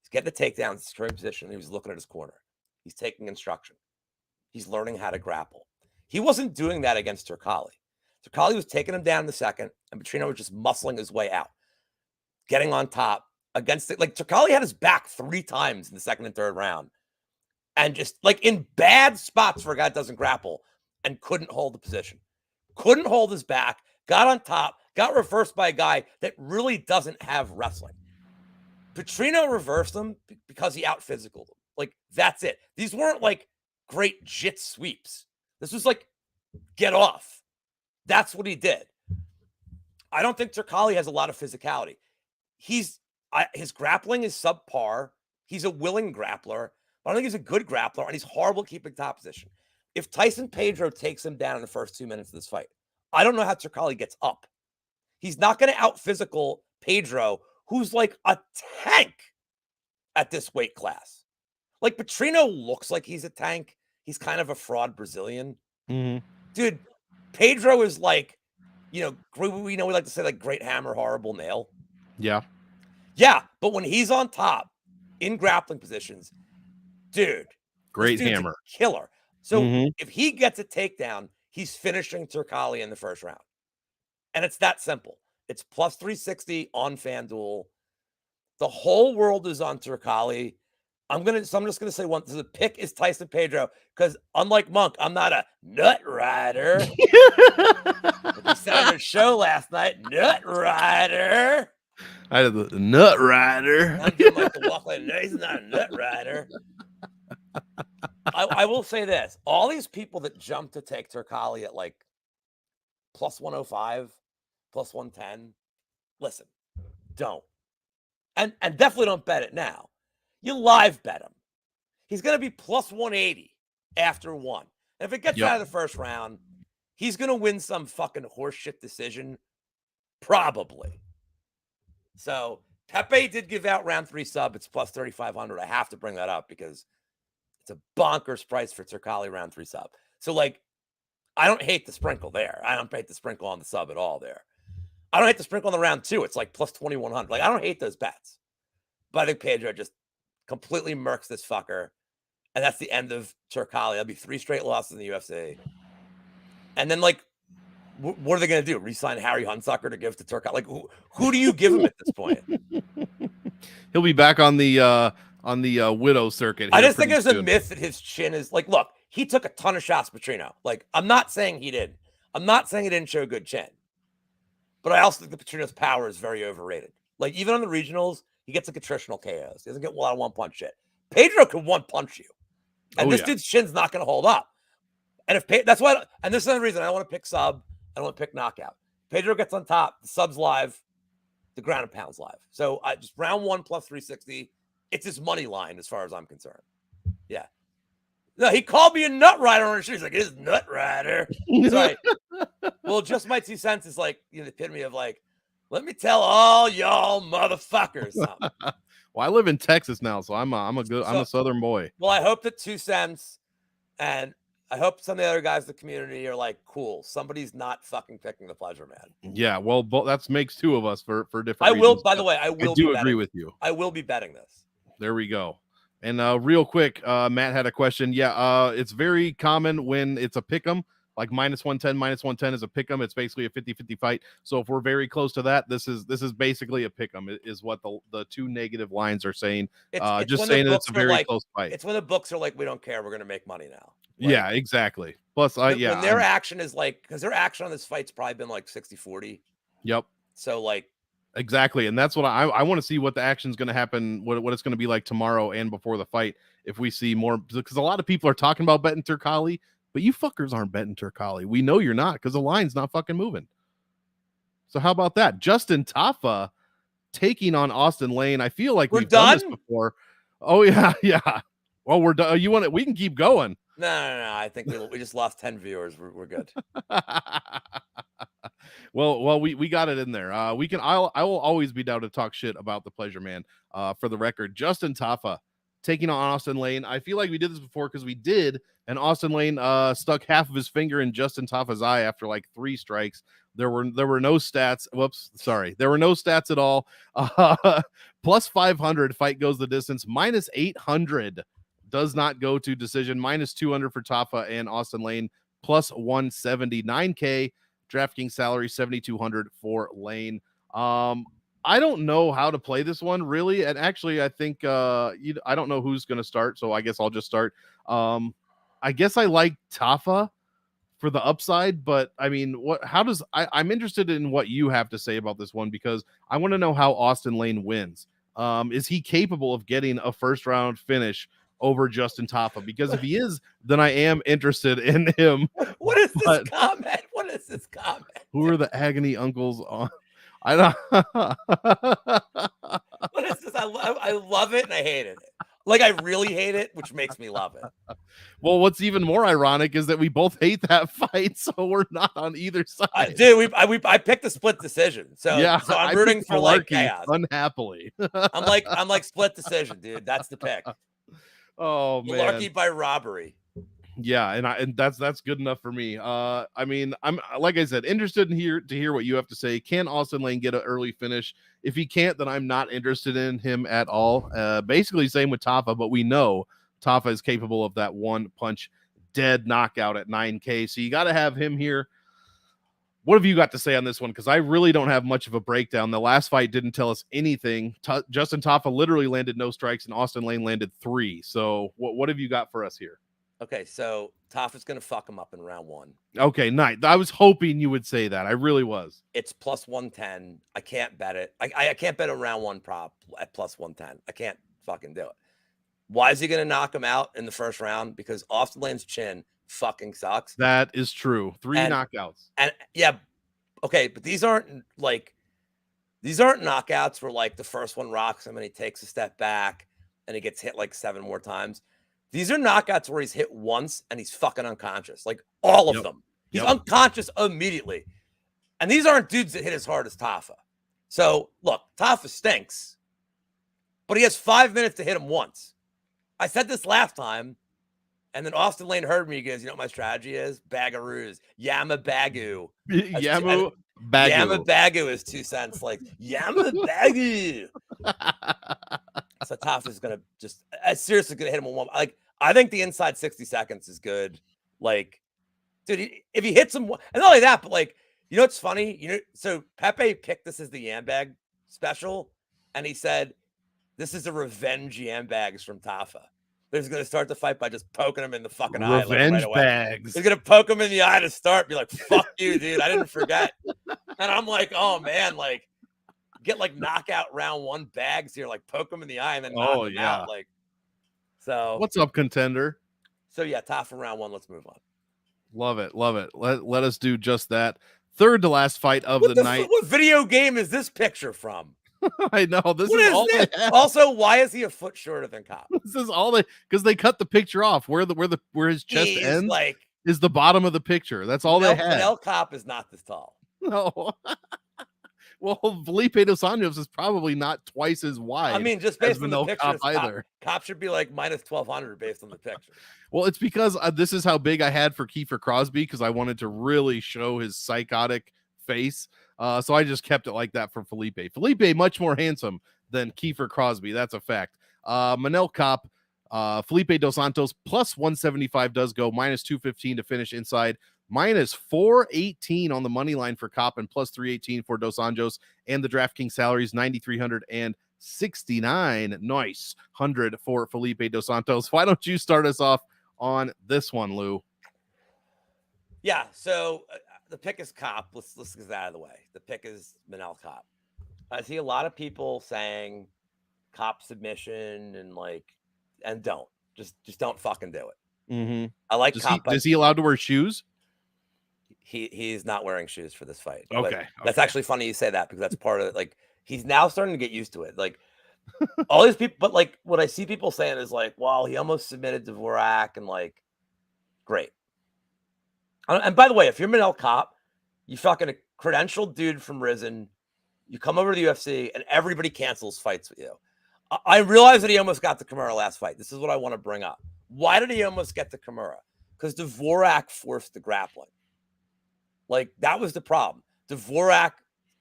he's getting the takedowns, securing position, and he was looking at his corner. He's taking instruction. He's learning how to grapple. He wasn't doing that against Turkalj. Turkalj was taking him down in the second, and Petrino was just muscling his way out, getting on top against it. Turkalj had his back 3 times in the second and third round, and just in bad spots for a guy that doesn't grapple, and couldn't hold the position. Couldn't hold his back, got on top, got reversed by a guy that really doesn't have wrestling. Petrino reversed him because he out-physicaled him. That's it. These weren't great jit sweeps. This was get off. That's what he did. I don't think Turkalj has a lot of physicality. His grappling is subpar. He's a willing grappler, but I think he's a good grappler, and he's horrible keeping top position. If Tyson Pedro takes him down in the first 2 minutes of this fight, I don't know how Turkalj gets up. He's not going to out-physical Pedro, who's a tank at this weight class. Petrino looks like he's a tank. He's kind of a fraud Brazilian. Mm-hmm. Dude, Pedro is we like to say great hammer, horrible nail. Yeah. Yeah, but when he's on top in grappling positions, dude, great hammer. Killer. So if he gets a takedown, he's finishing Turkalj in the first round. And it's that simple. It's plus 360 on FanDuel. The whole world is on Turkalj. I'm just gonna say one. The pick is Tyson Pedro because unlike Monk, I'm not a nut rider. He said on the show last night, nut rider. I had the nut rider. I'm doing the walk no, he's not a nut rider. I will say this: all these people that jump to take Turkalj at plus 105, plus 110, listen, don't, and definitely don't bet it now. You live bet him. He's going to be plus 180 after 1. And if it gets out of the first round, he's going to win some fucking horseshit decision. Probably. So Pepe did give out round 3 sub. It's plus 3,500. I have to bring that up because it's a bonkers price for Turkalj round 3 sub. So I don't hate the sprinkle there. I don't hate the sprinkle on the sub at all there. I don't hate the sprinkle on the round 2. It's plus 2,100. I don't hate those bets. But I think Pedro just completely murks this fucker, and that's the end of Turkalj. That'll be 3 straight losses in the UFC. And then, what are they going to do? Resign Harry Hunsucker to give to Turkalj? Who do you give him at this point? He'll be back on the widow circuit. I just think there's a myth that his chin is look, he took a ton of shots, Petrino. I'm not saying he did. I'm not saying he didn't show a good chin, but I also think that Petrino's power is very overrated. Even on the regionals, he gets attritional KOs. He doesn't get a lot of one-punch shit. Pedro can one-punch you. And this dude's chin's not going to hold up. And that's why, and this is another reason I don't want to pick sub. I don't want to pick knockout. Pedro gets on top. The sub's live. the ground and pounds live. So I just round 1 plus 360. It's his money line as far as I'm concerned. Yeah. No, he called me a nut rider on his show. He's like, "It's nut rider." Sorry. Well, just my 2 cents is like, the epitome of like, let me tell all y'all motherfuckers something. Well, I live in Texas now, so I'm a Southern boy. Well, I hope that 2 cents, and I hope some of the other guys in the community are like, cool, somebody's not fucking picking the pleasure man. Yeah, well, that makes 2 of us for different I reasons. will, by the way, I do agree with you. I will be betting this. There we go. And real quick, Matt had a question. Yeah, it's very common when it's a pick'em, like -110 is a pick'em. It's basically a 50-50 fight. So if we're very close to that, this is basically a pick'em, is what the 2 negative lines are saying. It's just saying it's a very like, close fight. It's when the books are like, we don't care, we're gonna make money now. Like, yeah, exactly. Plus, when their action is like, because their action on this fight's probably been like 60-40. Yep. So like. Exactly, and that's what I want to see, what the action's going to happen, what it's going to be like tomorrow and before the fight. If we see more, because a lot of people are talking about betting Turkali, but you fuckers aren't betting Turkali. We know you're not, because the line's not fucking moving. So how about that? Justin Tafa taking on Austin Lane. I feel like we've done this before. Oh yeah, yeah. Well, we're done. You want it? We can keep going. No. I think we just lost 10 viewers. We're good. Well, we got it in there. I will always be down to talk shit about the pleasure man. For the record, Justin Tafa taking on Austin Lane. I feel like we did this before, because we did, and Austin Lane stuck half of his finger in Justin Tafa's eye after like 3 strikes. There were no stats. Whoops, sorry. There were no stats at all. Plus 500, fight goes the distance. Minus 800 does not go to decision. Minus 200 for Tafa and Austin Lane. Plus 179K. DraftKings salary 7,200 for Lane. I don't know how to play this one really, and actually I think I don't know who's going to start, so I guess I'll just start. I guess I like Tafa for the upside, but I mean, I'm interested in what you have to say about this one, because I want to know how Austin Lane wins. Is he capable of getting a first round finish over Justin Tafa? Because if he is, then I am interested in him. What is this comment? What is this comment? Who are the agony uncles on? I don't. What is this? I love it and I hate it. Like, I really hate it, which makes me love it. Well, what's even more ironic is that we both hate that fight, so we're not on either side. I picked a split decision, so yeah, so I'm rooting for like chaos. Unhappily, I'm like split decision, dude. That's the pick. Oh man, Malarkey by robbery. Yeah, and that's good enough for me. I mean, I'm, like I said, interested to hear what you have to say. Can Austin Lane get an early finish? If he can't, then I'm not interested in him at all. Basically same with Tafa, but we know Tafa is capable of that one punch dead knockout at 9K. So you got to have him here. What have you got to say on this one? Because I really don't have much of a breakdown. The last fight didn't tell us anything. Justin Tafa literally landed no strikes, and Austin Lane landed 3. So what have you got for us here? Okay, so Tafa's going to fuck him up in round 1. Okay, nice. I was hoping you would say that. I really was. It's plus 110. I can't bet it. I can't bet a round 1 prop at plus 110. I can't fucking do it. Why is he going to knock him out in the first round? Because Austin Lane's chin fucking sucks. That is true. 3 knockouts. And yeah, okay, but these aren't knockouts where like the first one rocks him and he takes a step back and he gets hit like 7 more times. These are knockouts where he's hit once and he's fucking unconscious, like all of them. He's unconscious immediately. And these aren't dudes that hit as hard as Tafa. So look, Tafa stinks, but he has 5 minutes to hit him once. I said this last time, and then Austin Lane heard me. He goes, you know what my strategy is? Bagaroos. Yama Bagu. Yamu Bagu. Yama Bagu is 2 cents. Like, Yama Bagu. So Tafa's going to just, seriously going to hit him with one. Like, I think the inside 60 seconds is good. Like, dude, if he hits him, and not only that, but like, you know what's funny? So Pepe picked this as the yam bag special, and he said, this is a revenge yam bags from Tafa. They're just going to start the fight by just poking him in the fucking eye. Revenge like, right bags. They're going to poke him in the eye to start. Be like, fuck you, dude. I didn't forget. And I'm like, oh, man, like, get like knockout round 1 bags here. Like, poke him in the eye and then knock him out. Like, so. What's up, contender? So, yeah, Tafa round 1. Let's move on. Love it. Love it. Let us do just that. third to last fight of the night. What video game is this picture from? I know this What is is all this? they have. Also, why is he a foot shorter than Cop? This is all they, because they cut the picture off where his chest He's ends like is the bottom of the picture. That's all they had. Manel Cop is not this tall. No. Well, Felipe Dos Anjos is probably not twice as wide. I mean, just based on the Manel picture, either. Cop should be like minus 1,200 based on the picture. Well, it's because this is how big I had for Kiefer Crosby, because I wanted to really show his psychotic face. So I just kept it like that for Felipe. Felipe much more handsome than Kiefer Crosby. That's a fact. Manel Cop, Felipe Dos Santos plus 175 does go, minus 215 to finish inside, minus 418 on the money line for Cop, and plus 318 for Dos Anjos. And the DraftKings salaries 9,300 and 69. Nice 100 for Felipe Dos Santos. Why don't you start us off on this one, Lou? Yeah, so the pick is Cop. Let's get that out of the way. The pick is Manel Cop. I see a lot of people saying Cop submission and don't just don't fucking do it. Mm-hmm. I like Cop. Is he allowed to wear shoes? He's not wearing shoes for this fight. Okay. That's actually funny you say that, because that's part of it. He's now starting to get used to it. All these people, but what I see people saying is well, he almost submitted Dvorak, and great. And by the way, if you're Manel Cop, you fucking a credentialed dude from Risen, you come over to the UFC and everybody cancels fights with you. I realize that he almost got the Kimura last fight. This is what I want to bring up. Why did he almost get the Kimura? Because Dvorak forced the grappling. That was the problem. Dvorak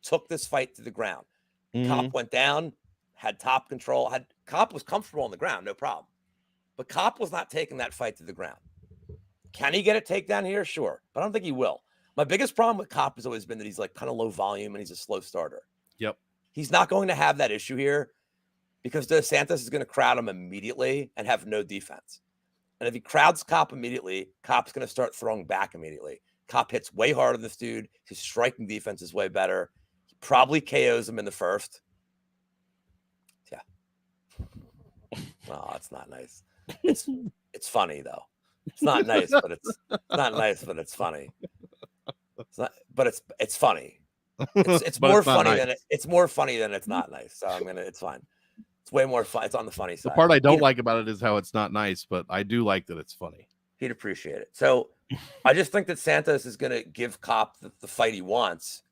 took this fight to the ground. Mm-hmm. Cop went down, had top control. Cop was comfortable on the ground, no problem. But Cop was not taking that fight to the ground. Can he get a takedown here? Sure. But I don't think he will. My biggest problem with Cop has always been that he's kind of low volume and he's a slow starter. Yep. He's not going to have that issue here, because Dos Santos is going to crowd him immediately and have no defense. And if he crowds Cop immediately, Cop's going to start throwing back immediately. Cop hits way harder than this dude. His striking defense is way better. He probably KOs him in the first. Yeah. Oh, it's not nice. It's funny though. It's not nice, but it's not nice, but it's funny. It's not, but it's funny. It's more funny nice. It's more funny than it's not nice. So it's fine. It's way more fun. It's on the funny side. The part I don't like about it is how it's not nice, but I do like that it's funny. He'd appreciate it. So I just think that Santos is going to give Cop the fight he wants,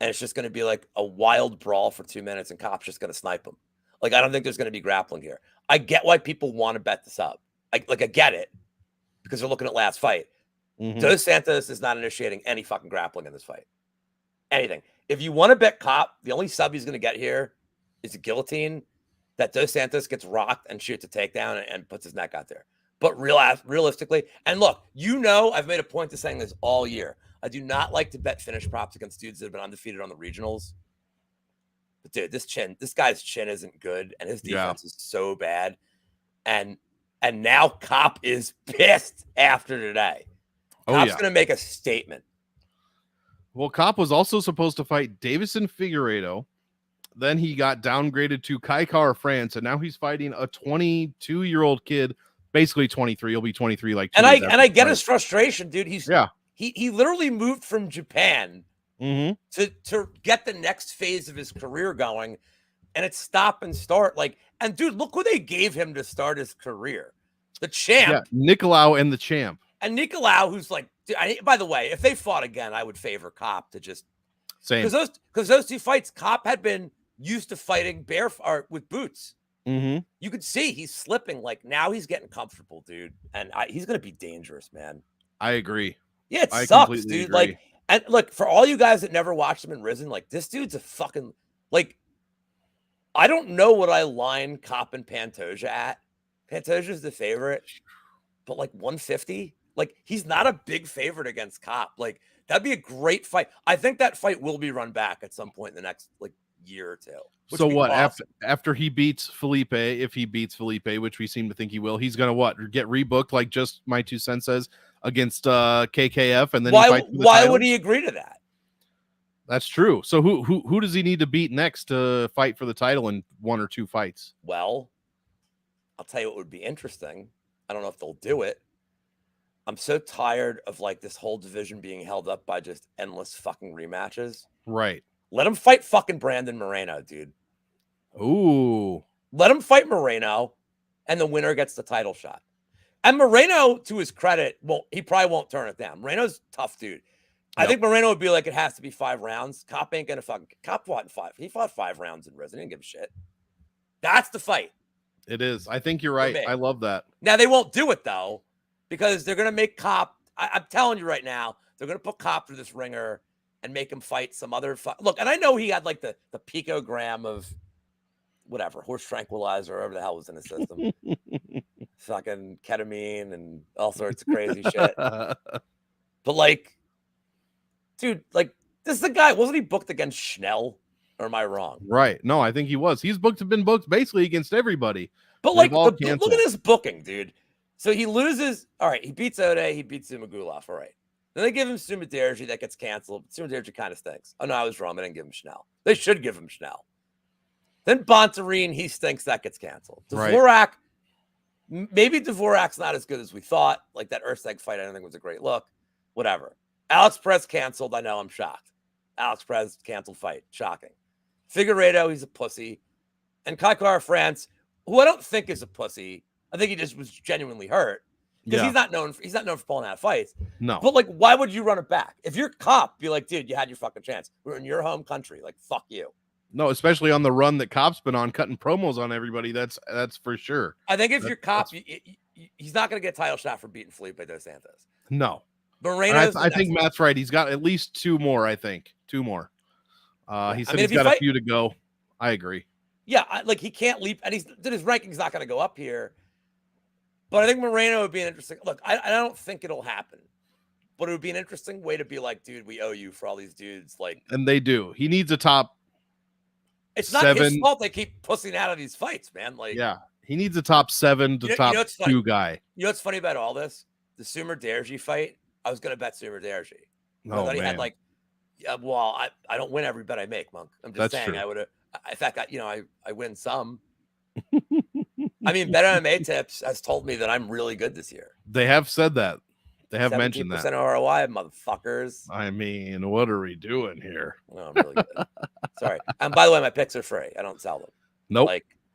and it's just going to be a wild brawl for 2 minutes, and Cop's just going to snipe him. I don't think there's going to be grappling here. I get why people want to bet this up. I get it, because they're looking at last fight. Mm-hmm. Dos Santos is not initiating any fucking grappling in this fight. Anything. If you want to bet Cop, the only sub he's going to get here is a guillotine that Dos Santos gets rocked and shoots a takedown and puts his neck out there. But realistically, and look, I've made a point to saying this all year. I do not like to bet finish props against dudes that have been undefeated on the regionals. But dude, this guy's chin isn't good, and his defense is so bad. And now Cop is pissed after today. Cop's going to make a statement. Well, Cop was also supposed to fight Davison Figueiredo. Then he got downgraded to Kaikar France, and now he's fighting a 22-year-old kid, basically 23. He'll be 23 And I get his frustration, dude. He literally moved from Japan to get the next phase of his career going, and it's stop and start. And dude, look who they gave him to start his career. The champ. Yeah, Nicolau and the champ. And Nicolau, who's by the way, if they fought again, I would favor Cop to just same. Because those two fights, Cop had been used to fighting with boots. Mm-hmm. You could see he's slipping. Now he's getting comfortable, dude. And he's going to be dangerous, man. I agree. Yeah, it sucks, dude. Agree. And look, for all you guys that never watched him in Risen, this dude's a fucking, I don't know what I line Cop and Pantoja at. Pantoja's the favorite, but 150? He's not a big favorite against Cop. That'd be a great fight. I think that fight will be run back at some point in the next year or two. So what, awesome. after he beats Felipe, if he beats Felipe, which we seem to think he will, he's gonna get rebooked, just my 2 cents says, against KKF, and then why would he agree to that? That's true. So who does he need to beat next to fight for the title in 1 or 2 fights? Well, I'll tell you what would be interesting. I don't know if they'll do it. I'm so tired of like this whole division being held up by just endless fucking rematches. Right. Let him fight fucking Brandon Moreno, dude. Ooh. Let him fight Moreno, and the winner gets the title shot. And Moreno, to his credit, he probably won't turn it down. Moreno's a tough dude. I think Moreno would be like, it has to be 5 rounds. Cop ain't gonna fucking fought in 5. He fought 5 rounds in Risen. He didn't give a shit. That's the fight. It is. I think you're right. I love that. Now they won't do it though, because they're gonna make Cop. I'm telling you right now, they're gonna put Cop through this ringer and make him fight some other. Look, and I know he had like the picogram of whatever horse tranquilizer, or whatever the hell was in his system, fucking ketamine and all sorts of crazy shit. But like, dude, like this is the guy. Wasn't he booked against Schnell? Or am I wrong? Right. No, I think he was. He's been booked basically against everybody. But like, look at this booking, dude. So he loses. All right, he beats Ode. He beats Zumagulov. All right. Then they give him Sumaderji. That gets canceled. Sumaderji kind of stinks. Oh, no, I was wrong. I didn't give him Schnell. They should give him Schnell. Then Bontarine, he stinks. That gets canceled. Dvorak, maybe Dvorak's not as good as we thought. Like that Ersteg fight, I don't think was a great look. Whatever. Alex Perez canceled. I know, I'm shocked. Alex Perez canceled fight. Shocking. Figueiredo, he's a pussy. And Kai Kara France, who I don't think is a pussy. I think he just was genuinely hurt. Because he's not known for pulling out fights. No. But like, why would you run it back? If you're Cop, be like, dude, you had your fucking chance. We're in your home country. Like, fuck you. No, especially on the run that Cop's been on, cutting promos on everybody. That's for sure. I think if you're Cop, he's not going to get a title shot for beating Felipe Dos Santos. No. Moreno. I think Matt's right. He's got at least 2 more, I think. 2 more. He said he's got a few to go. I agree. Yeah, like he can't leap, and his ranking's not going to go up here. But I think Moreno would be an interesting look. I don't think it'll happen, but it would be an interesting way to be like, dude, we owe you for all these dudes. Like, and they do. He needs a top. It's not 7. his fault they keep pussing out of these fights, man. Like, yeah, he needs a top 7 to top 2 guy. You know what's funny about all this? The Sumer Derji fight. I was going to bet Sumer Derji. I thought he had like. Yeah, well, I don't win every bet I make, Monk. I'm just saying true. I would have. In fact, I win some. I mean, Bet MMA Tips has told me that I'm really good this year. They have said that. They have mentioned that. 17% ROI, motherfuckers. I mean, what are we doing here? No, I'm really good. Sorry. And by the way, my picks are free. I don't sell them. Nope.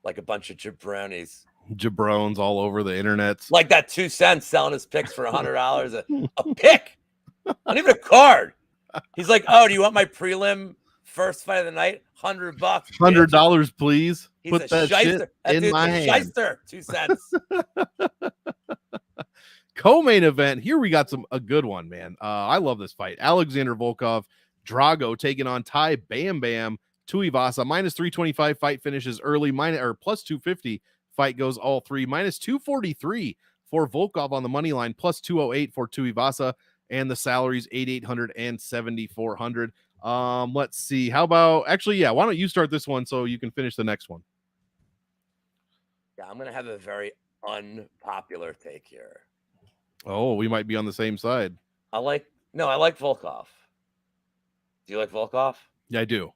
Like a bunch of jabronis. Jabrones all over the internet. Like that 2 cents selling his picks for $100 a pick. Not even a card. He's like, oh, do you want my prelim first fight of the night? $100. $100, please. He's put that shit in my hand. Shyster, 2 cents. Co-main event. Here we got a good one, man. I love this fight. Alexander Volkov, Drago taking on Ty Bam Bam Tuivasa. -325 fight finishes early. Plus 250 fight goes all 3. -243 for Volkov on the money line. Plus 208 for Tuivasa. And the salaries 8,800 and 7,400. Let's see. How about why don't you start this one so you can finish the next one? Yeah, I'm gonna have a very unpopular take here. Oh, we might be on the same side. I like Volkov. Do you like Volkov? Yeah, I do.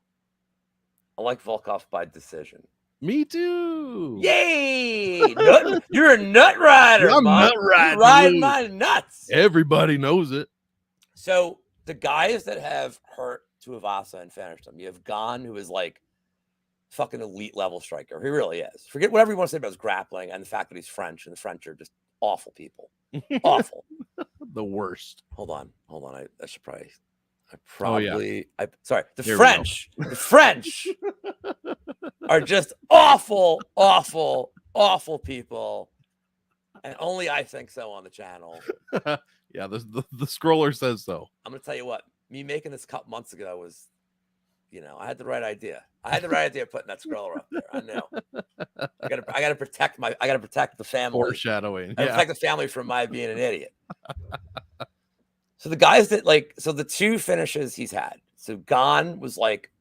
I like Volkov by decision. Me too. Yay! You're a nut rider. I'm nut rider. You're riding my nuts. Everybody knows it. So the guys that have hurt Tuivasa and finished him, you have Gane, who is like fucking elite level striker. He really is. Forget whatever you want to say about his grappling and the fact that he's French, and the French are just awful people. Awful. The worst. Hold on. I should probably. The French are just awful, awful, awful people. And only I think so on the channel. Yeah, the scroller says so. I'm going to tell you what, me making this cut months ago was, I had the right idea. I had the right idea putting that scroller up there. I know. I gotta protect the family. Foreshadowing. I protect the family from my being an idiot. So the guys that the 2 finishes he's had. So Gane was like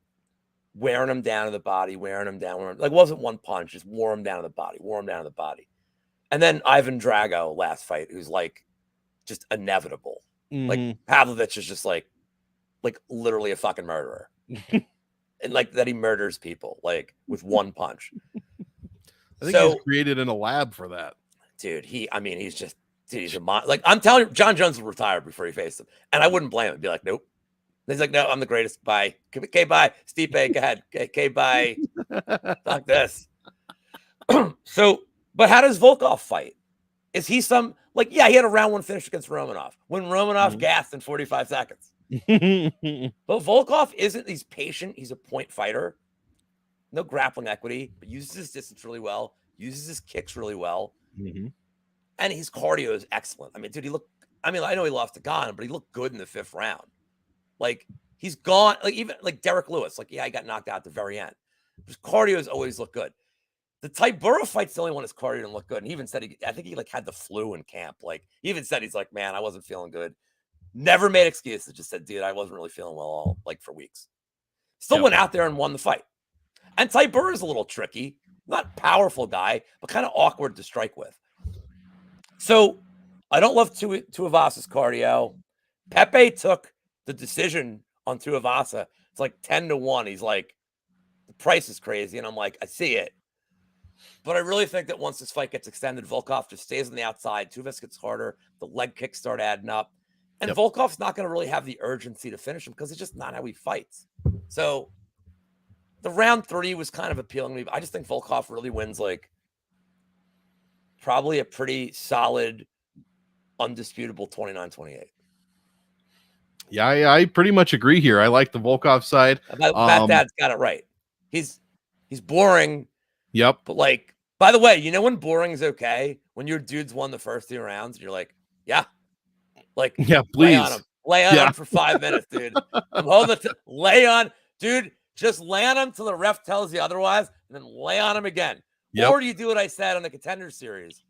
wearing him down to the body, wearing him down. Like wasn't one punch, just wore him down to the body. And then Ivan Drago last fight, who's like just inevitable. Mm-hmm. Like Pavlovich is just like literally a fucking murderer. And like that he murders people like with one punch. I think he's created in a lab for that. Dude, he's just Dude, he's a like I'm telling you, John Jones will retire before he faced him, and I wouldn't blame him. Be like, nope. And he's like, no, I'm the greatest. Bye. Okay, bye. Stipe, go ahead. Okay, bye. Fuck this. So, but how does Volkov fight? Is he some like? Yeah, he had a round one finish against Romanov when Romanov gassed in 45 seconds. But Volkov isn't. He's patient. He's a point fighter. No grappling equity, but uses his distance really well. Uses his kicks really well. And his cardio is excellent. I mean, dude, I know he lost to Gane, but he looked good in the 5th round. Like, he's gone, like, even like Derek Lewis, like, yeah, he got knocked out at the very end. His cardio has always looked good. The Tybura fight's the only one his cardio didn't look good. And he even said, I think he like had the flu in camp. Like, he even said, he's like, man, I wasn't feeling good. Never made excuses. Just said, dude, I wasn't really feeling well all, like, for weeks. Still went out there and won the fight. And Tybura is a little tricky. Not a powerful guy, but kind of awkward to strike with. So I don't love Tuivasa's cardio. Pepe took the decision on Tuivasa. It's like 10-1. He's like, the price is crazy. And I'm like, I see it. But I really think that once this fight gets extended, Volkov just stays on the outside. Tuivasa gets harder. The leg kicks start adding up. And Volkov's not going to really have the urgency to finish him because it's just not how he fights. So the round 3 was kind of appealing to me. I just think Volkov really wins like probably a pretty solid, undisputable 29-28. Yeah, I pretty much agree here. I like the Volkov side. Matt Dad's got it right. He's boring. Yep. But like, by the way, you know when boring is okay? When your dude's won the first 2 rounds, and you're like, yeah. Like, yeah, please. Lay on him. Lay on him for 5 minutes, dude. I'm holding lay on, dude. Just lay on him till the ref tells you otherwise, and then lay on him again. Or do you do what I said on the Contender Series?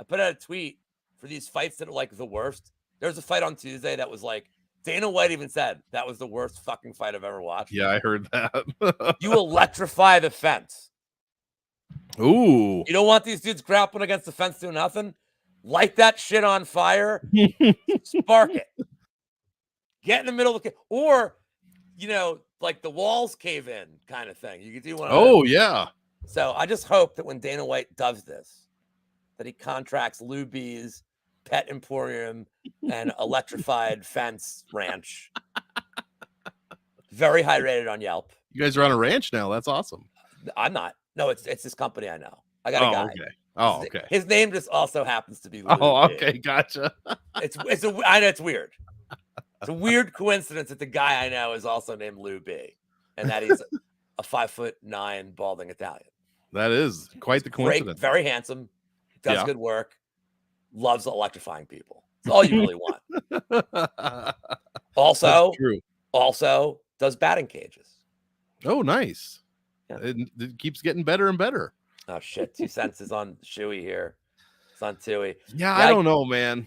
I put out a tweet for these fights that are like the worst. There's a fight on Tuesday that was like, Dana White even said that was the worst fucking fight I've ever watched. Yeah, I heard that. You electrify the fence. Ooh. You don't want these dudes grappling against the fence doing nothing? Light that shit on fire. Spark it. Get in the middle of the or, you know, like the walls cave in kind of thing. You could do one of those. Yeah. So I just hope that when Dana White does this, that he contracts Lou B's Pet Emporium and Electrified Fence Ranch. Very high rated on Yelp. You guys are on a ranch now. That's awesome. I'm not. No, it's this company I know. I got a guy. Okay. Oh, okay. His name just also happens to be Lou okay. Gotcha. I know it's weird. It's a weird coincidence that the guy I know is also named Lou B, and that he's a 5'9" balding Italian. That is quite the coincidence. Great, very handsome, does good work, loves electrifying people. That's all you really want. Also does batting cages. Oh, nice. Yeah. It keeps getting better and better. Oh shit! 2 cents is on Shuey here. It's on Tui. Yeah, I don't know, man.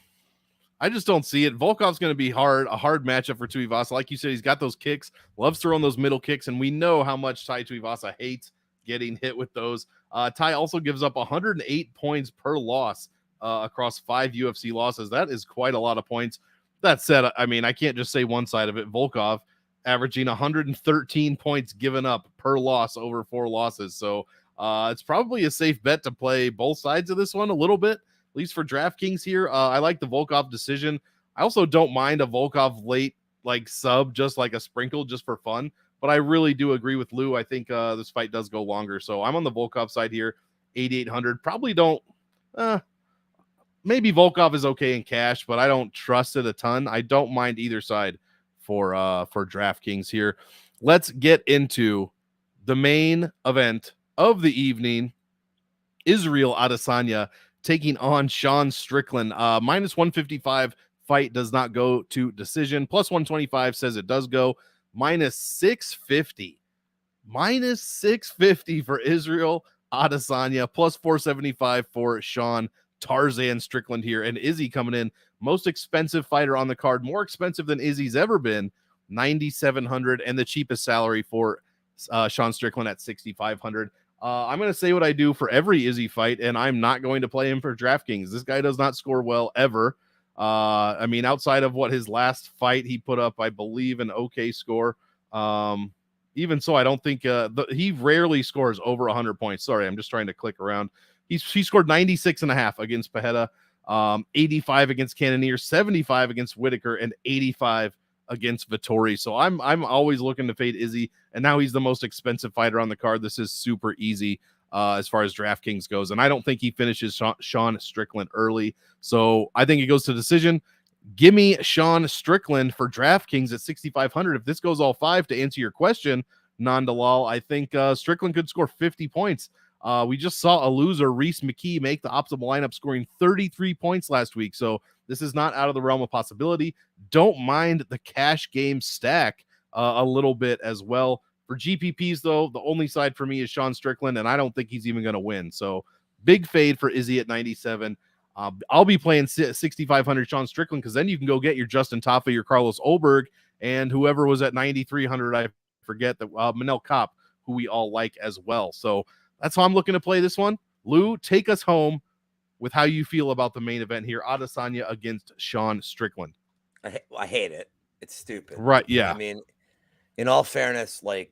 I just don't see it. Volkov's going to be a hard matchup for Tuivasa. Like you said, he's got those kicks, loves throwing those middle kicks, and we know how much Tai Tuivasa hates getting hit with those. Tai also gives up 108 points per loss across 5 UFC losses. That is quite a lot of points. That said, I mean, I can't just say one side of it. Volkov averaging 113 points given up per loss over 4 losses. So it's probably a safe bet to play both sides of this one a little bit, at least for DraftKings here. I like the Volkov decision. I also don't mind a Volkov late like sub, just like a sprinkle, just for fun. But I really do agree with Lou. I think this fight does go longer. So I'm on the Volkov side here, 8,800. Probably don't. Maybe Volkov is okay in cash, but I don't trust it a ton. I don't mind either side for DraftKings here. Let's get into the main event of the evening. Israel Adesanya taking on Sean Strickland. Minus 155 fight does not go to decision. Plus 125 says it does go. Minus 650. Minus 650 for Israel Adesanya. Plus 475 for Sean Tarzan Strickland here. And Izzy coming in, most expensive fighter on the card, more expensive than Izzy's ever been, 9,700, and the cheapest salary for Sean Strickland at 6,500. I'm going to say what I do for every Izzy fight, and I'm not going to play him for DraftKings. This guy does not score well ever. I mean, outside of what his last fight he put up, I believe, an okay score. Even so, I don't think he rarely scores over 100 points. Sorry, I'm just trying to click around. He scored 96.5 against Pajeda. 85 against Cannonier, 75 against Whitaker, and 85 against Vettori. So I'm always looking to fade Izzy, and now he's the most expensive fighter on the card. This is super easy as far as DraftKings goes, and I don't think he finishes Sean Strickland early. So I think it goes to decision. Give me Sean Strickland for DraftKings at 6,500. If this goes all 5, to answer your question, Nandalal, I think Strickland could score 50 points. We just saw a loser, Reese McKee, make the optimal lineup, scoring 33 points last week. So this is not out of the realm of possibility. Don't mind the cash game stack a little bit as well. For GPPs, though, the only side for me is Sean Strickland, and I don't think he's even going to win. So big fade for Izzy at 97. I'll be playing 6,500 Sean Strickland, because then you can go get your Justin Taffa, your Carlos Ulberg, and whoever was at 9,300, I forget, that Manel Kopp, who we all like as well. So that's how I'm looking to play this one. Lou, take us home with how you feel about the main event here. Adesanya against Sean Strickland. I hate it. It's stupid. Right, yeah. I mean, in all fairness, like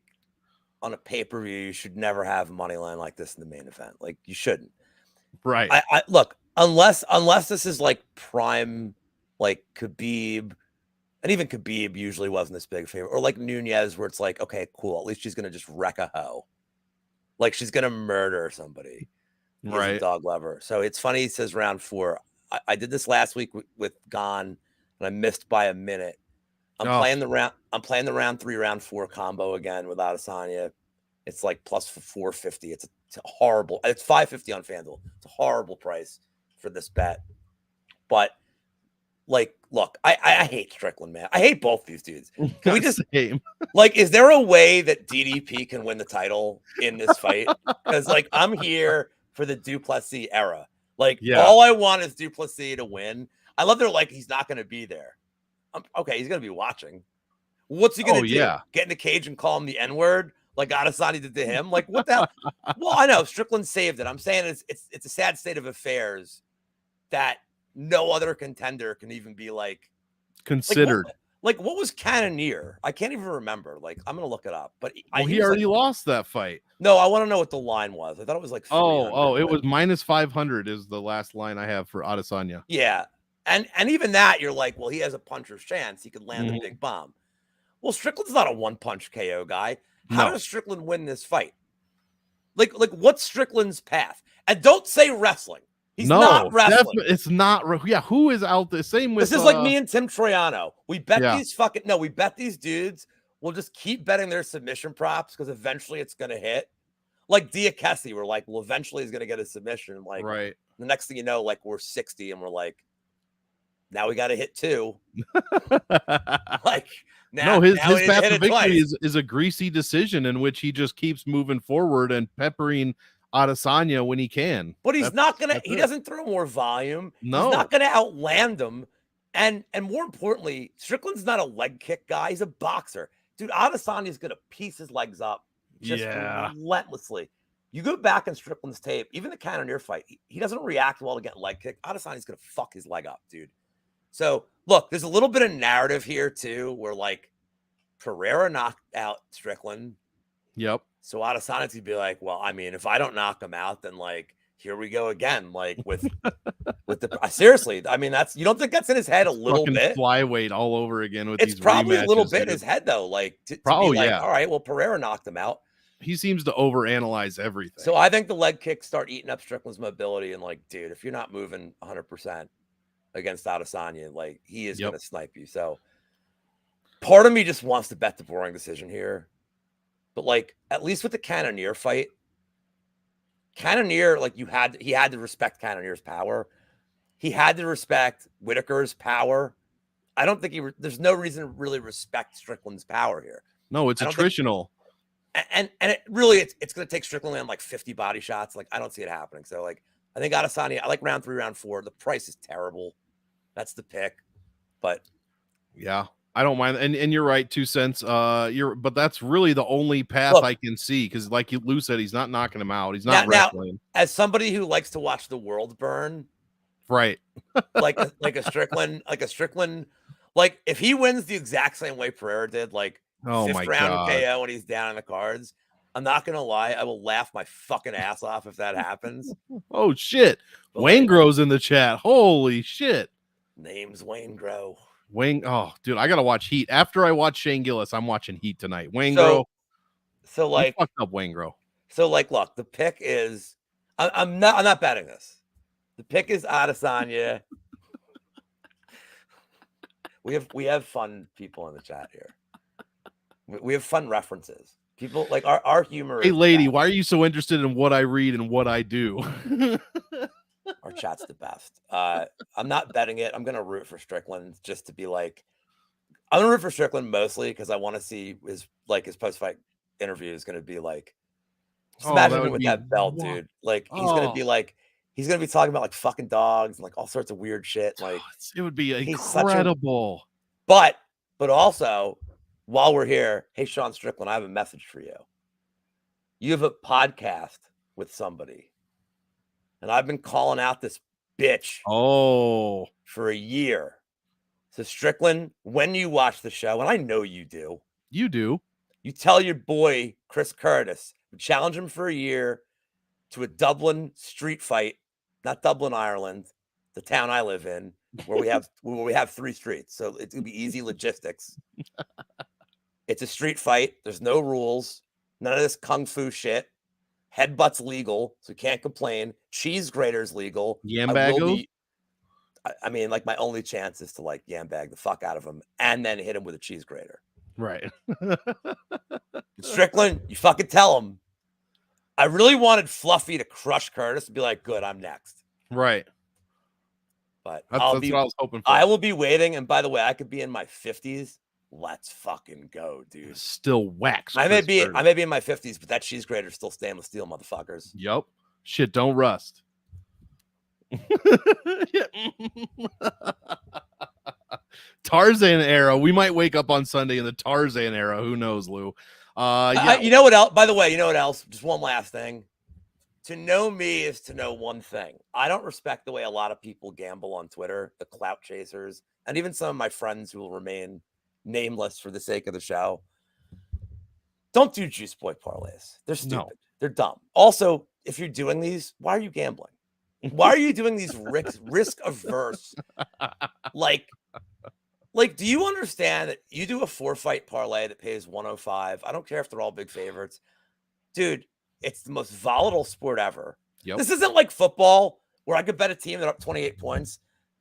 on a pay-per-view, you should never have a money line like this in the main event. Like, you shouldn't. Right. I look, unless this is like prime, like Khabib, and even Khabib usually wasn't this big favorite, or like Nunez, where it's like, okay, cool, at least she's gonna just wreck a hoe. Like, she's gonna murder somebody. He's a dog lover. So it's funny he says round 4. I did this last week with Gon, and I missed by a minute. I'm playing the round 3, round 4 combo again with Adesanya. It's like plus 450. It's a horrible. It's 550 on FanDuel. It's a horrible price for this bet. But like, look, I hate Strickland, man. I hate both these dudes. Can we just like, is there a way that DDP can win the title in this fight? Because like, I'm here for the Duplessis era. Like, all I want is Duplessis to win. I love they're like, he's not going to be there. Okay, he's going to be watching. What's he going to do? Yeah. Get in the cage and call him the N-word like Adesanya did to him? Like, what the hell? Well, I know Strickland saved it. I'm saying it's a sad state of affairs that no other contender can even be like considered. Like what was Cannonier? I can't even remember. Like, I'm gonna look it up. But he already lost that fight. No, I want to know what the line was. I thought it was like it was minus 500 is the last line I have for Adesanya. Yeah, and even that, you're like, well, he has a puncher's chance. He could land a big bomb. Well, Strickland's not a one-punch KO guy. How does Strickland win this fight? Like what's Strickland's path? And don't say wrestling. He's not wrestling. It's not. Yeah, who is out there? Same with this is like me and Tim Troiano. We bet we bet these dudes. We'll just keep betting their submission props because eventually it's gonna hit. Like Diakese, we're like, well, eventually he's gonna get a submission. Like, right. The next thing you know, like we're 60 and we're like, now we got to hit 2. Like, now, his path to victory is a greasy decision in which he just keeps moving forward and peppering Adesanya when he can. But he's not gonna. He doesn't throw more volume. No, he's not gonna outland him. And more importantly, Strickland's not a leg kick guy. He's a boxer, dude. Adesanya's gonna piece his legs up just relentlessly. You go back in Strickland's tape, even the Cannonier fight, he doesn't react well to get leg kick. Adesanya's gonna fuck his leg up, dude. So look, there's a little bit of narrative here too, where like Pereira knocked out Strickland. Yep. So Adesanya's gonna be like, well, I mean, if I don't knock him out, then like here we go again. Like with the seriously, I mean, you don't think that's in his head a little bit? Flyweight all over again with it's these probably rematches, a little bit in his head though. Like to be like, all right, well, Pereira knocked him out. He seems to overanalyze everything. So I think the leg kicks start eating up Strickland's mobility, and like, dude, if you're not moving 100% against Adesanya, like he is gonna snipe you. So part of me just wants to bet the boring decision here. But like, at least with the Cannonier fight, Cannonier, like he had to respect Cannonier's power. He had to respect Whitaker's power. I don't think there's no reason to really respect Strickland's power here. No, it's attritional. And it really, it's going to take Strickland on like 50 body shots. Like, I don't see it happening. So like, I think Adesanya, I like round 3, round 4. The price is terrible. That's the pick. But yeah. I don't mind, and you're right, 2 cents. But that's really the only path I can see, because like Lou said, he's not knocking him out. He's not wrestling. Now, as somebody who likes to watch the world burn, right? like a Strickland, like if he wins the exact same way Pereira did, like 5th round KO when he's down in the cards, I'm not gonna lie, I will laugh my fucking ass off if that happens. Oh shit. But Wayne like, Grows in the chat. Holy shit. name's Wayne Grow. Wayne, oh dude, I gotta watch Heat. After I watch Shane Gillis, I'm watching Heat tonight. Wayne So Grow. You like, fucked up Wayne Grow. so like, look, the pick is I'm not betting this. The pick is Adesanya. We have fun people in the chat here. We have fun references. People like our humor. Hey is lady, best. why are you so interested in what I read and what I do? Our chat's the best. I'm not betting it. I'm gonna root for Strickland just to be like, I'm gonna root for Strickland mostly because I want to see his post-fight interview is gonna be like, just imagine him with that belt, dude. Like he's gonna be like, he's gonna be talking about like fucking dogs and like all sorts of weird shit. Like it would be he's incredible. But also, while we're here, hey Sean Strickland, I have a message for you. You have a podcast with somebody, and I've been calling out this bitch for a year. So Strickland, when you watch the show, and I know you do, you tell your boy Chris Curtis, challenge him for a year to a Dublin street fight, not Dublin, Ireland, the town I live in, where we have 3 streets. So it's gonna be easy logistics. It's a street fight. There's no rules. None of this kung fu shit. Headbutt's legal, so you can't complain. Cheese grater's legal. I mean, like my only chance is to like yam bag the fuck out of him and then hit him with a cheese grater. Right. Strickland, you fucking tell him. I really wanted Fluffy to crush Curtis and be like, good, I'm next. Right. But that's what I was hoping for. I will be waiting. And by the way, I could be in my 50s. Let's fucking go, dude. Still wax. I may be in my 50s, but that cheese grater's still stainless steel, motherfuckers. Yup. Shit, don't rust. Tarzan era. We might wake up on Sunday in the Tarzan era. Who knows, Lou? You know what else? By the way, you know what else? Just one last thing. To know me is to know one thing. I don't respect the way a lot of people gamble on Twitter, the clout chasers, and even some of my friends who will remain nameless for the sake of the show. Don't do juice boy parlays. They're stupid. No. They're dumb. Also, if you're doing these, why are you gambling? Why are you doing these risk averse? Like, do you understand that you do a 4-fight parlay that pays 105? I don't care if they're all big favorites. Dude, it's the most volatile sport ever. Yep. This isn't like football where I could bet a team that up 28 points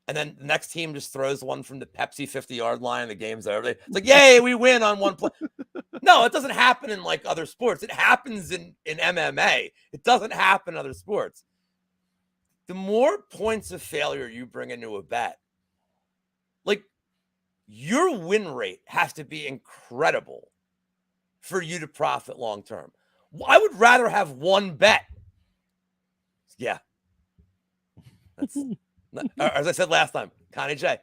and then the next team just throws one from the Pepsi 50-yard line and the game's over. It's like, yay, we win on one play. No, it doesn't happen in like other sports. It happens in MMA. It doesn't happen in other sports. The more points of failure you bring into a bet, like your win rate has to be incredible for you to profit long term. I would rather have one bet. Yeah. That's, as I said last time, Connie J.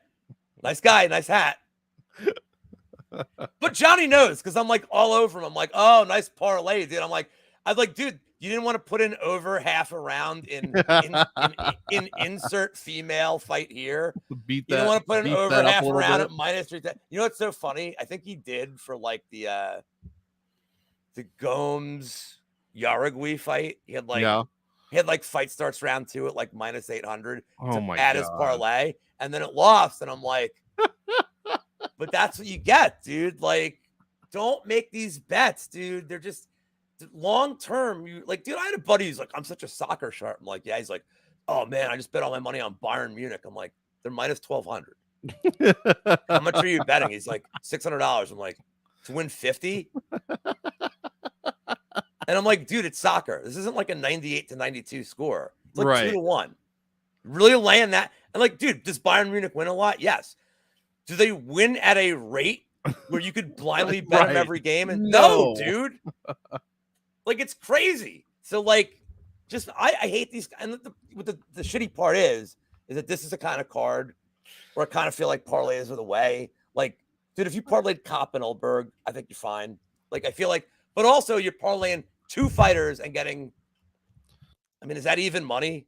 Nice guy, nice hat. But Johnny knows because I'm like all over him. I'm like, oh, nice parlay, dude. I was like, dude, you didn't want to put in over half a round in insert female fight here. You didn't want to put in over half a round at -3. You know what's so funny? I think he did for like the Gomes Yaragui fight. He had like fight starts round 2 at like -800 to add his parlay, and then it lost. And I'm like, but that's what you get, dude. Like, don't make these bets, dude. They're just long term. You like, dude, I had a buddy who's like, I'm such a soccer sharp. I'm like, yeah. He's like, oh man, I just bet all my money on Bayern Munich. I'm like, they're -1200. How much are you betting? He's like $600. I'm like, to win 50. And I'm like, dude, it's soccer. This isn't like a 98-92 score. It's like 2-1. Really laying that. And like, dude, does Bayern Munich win a lot? Yes. Do they win at a rate where you could blindly bet them every game? And no, dude. Like, it's crazy. So like, just I hate these. And the shitty part is that this is the kind of card where I kind of feel like parlays are the way. Like, dude, if you parlayed Kopp and Oldberg, I think you're fine. Like, I feel like, but also you're parlaying 2 fighters and getting, I mean, is that even money?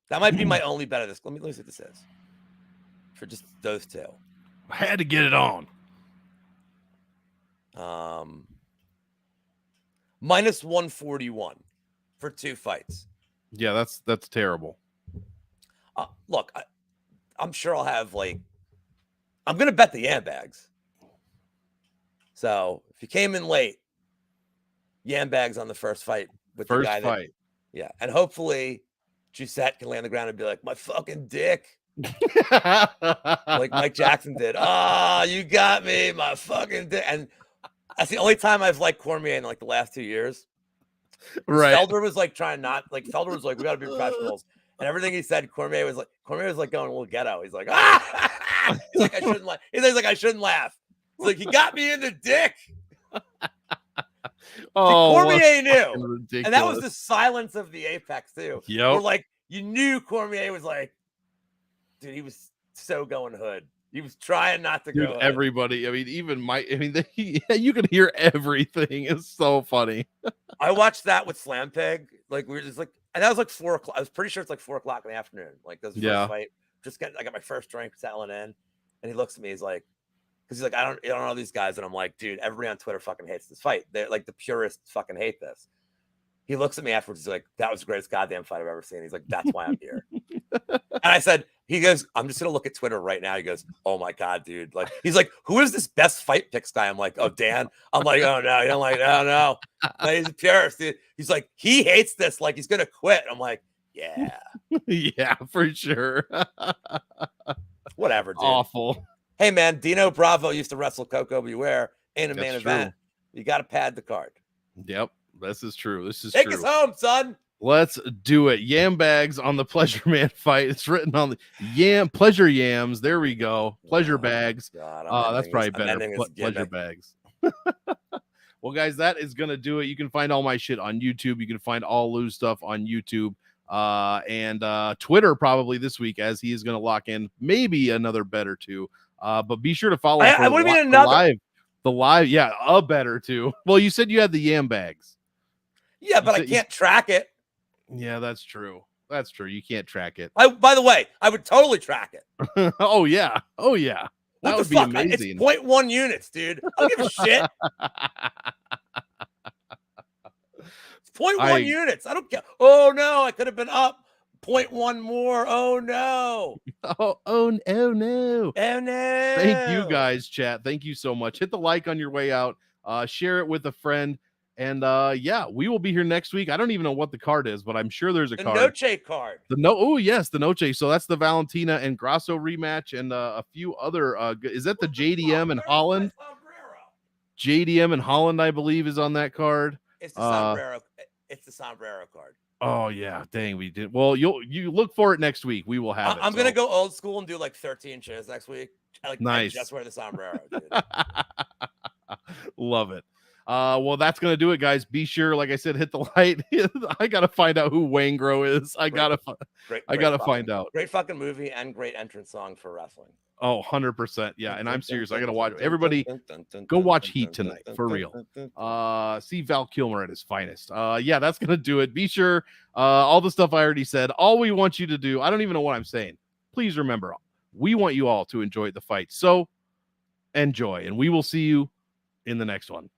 That might be my only bet of this. Let me see what this is for just those 2. I had to get it on. minus 141 for 2 fights. Yeah, that's terrible. Look, I'm sure I'll have I'm going to bet the Yam Bags. So if you came in late, Yam Bags on the first fight with the guy fight. Yeah. And hopefully Giuseppe can lay on the ground and be like, my fucking dick. Like Mike Jackson did. Oh, you got me, my fucking dick. And that's the only time I've liked Cormier in the last 2 years. Right. Felder was trying not Felder was we got to be professionals. And everything he said, Cormier was going a little ghetto. He's like, he's like, I shouldn't laugh. He's like, I shouldn't laugh. He's like, he got me in the dick. Cormier knew. Ridiculous. And that was the silence of the apex too. Yep. Where you knew Cormier was dude, he was so going hood. He was trying not to go. Everybody, I mean, even you can hear everything. It's so funny. I watched that with Slam Pig. We were just and that was 4 o'clock. I was pretty sure it's 4 o'clock in the afternoon. That was the first fight. I got my first drink, settling in, and he looks at me. He's like, because he's like, I don't know these guys, and I'm like, dude, everybody on Twitter fucking hates this fight. They're the purists fucking hate this. He looks at me afterwards. He's like, that was the greatest goddamn fight I've ever seen. He's like, that's why I'm here. And I said, he goes, I'm just going to look at Twitter right now. He goes, oh my God, dude. He's like, who is this best fight picks guy? I'm like, oh, Dan. I'm like, oh no. I'm like, oh no. He's a purist, dude. He's like, he hates this. He's going to quit. I'm like, yeah. Yeah, for sure. Whatever, dude. Awful. Hey, man, Dino Bravo used to wrestle Coco Beware in a main event. You got to pad the card. Yep. This is true. This is Take true. us home, son. Let's do it. Yam Bags on the Pleasure Man fight. It's written on the Pleasure Yams. There we go. Pleasure Bags. God, that's probably better. Pleasure Bags. Well, guys, that is going to do it. You can find all my shit on YouTube. You can find all Lou's stuff on YouTube and Twitter probably this week, as he is going to lock in maybe another bet or two. But be sure to follow the live. Yeah, a bet or two. Well, you said you had the Yam Bags. Yeah, but I can't track it. Yeah, that's true. That's true. You can't track it. By the way, I would totally track it. Oh yeah. That would be amazing. It's 0.1 units, dude. I don't give a shit. It's 0.1 units. I don't care. Oh no, I could have been up 0.1 more. Oh no. Oh no. Oh no. Thank you guys, chat. Thank you so much. Hit the like on your way out. Share it with a friend. And we will be here next week. I don't even know what the card is, but I'm sure there's a card. The Noche card. Oh yes, the Noche. So that's the Valentina and Grasso rematch, and a few other. Is that the JDM in Holland? JDM in Holland, I believe, is on that card. It's the sombrero. It's the sombrero card. Oh yeah, dang, we did. Well, you look for it next week. We will have it. I'm gonna go old school and do 13 shows next week. Nice. Just wear the sombrero, dude. Love it. Well, that's gonna do it, guys. Be sure, like I said, hit the light. I gotta find out who Wangro is. I gotta find out. Great fucking movie and great entrance song for wrestling. Oh, 100%. Yeah, and I'm serious. I gotta watch. Everybody, go watch Heat tonight for real. See Val Kilmer at his finest. Yeah, that's gonna do it. Be sure, all the stuff I already said. All we want you to do, I don't even know what I'm saying. Please remember, we want you all to enjoy the fight. So enjoy, and we will see you in the next one.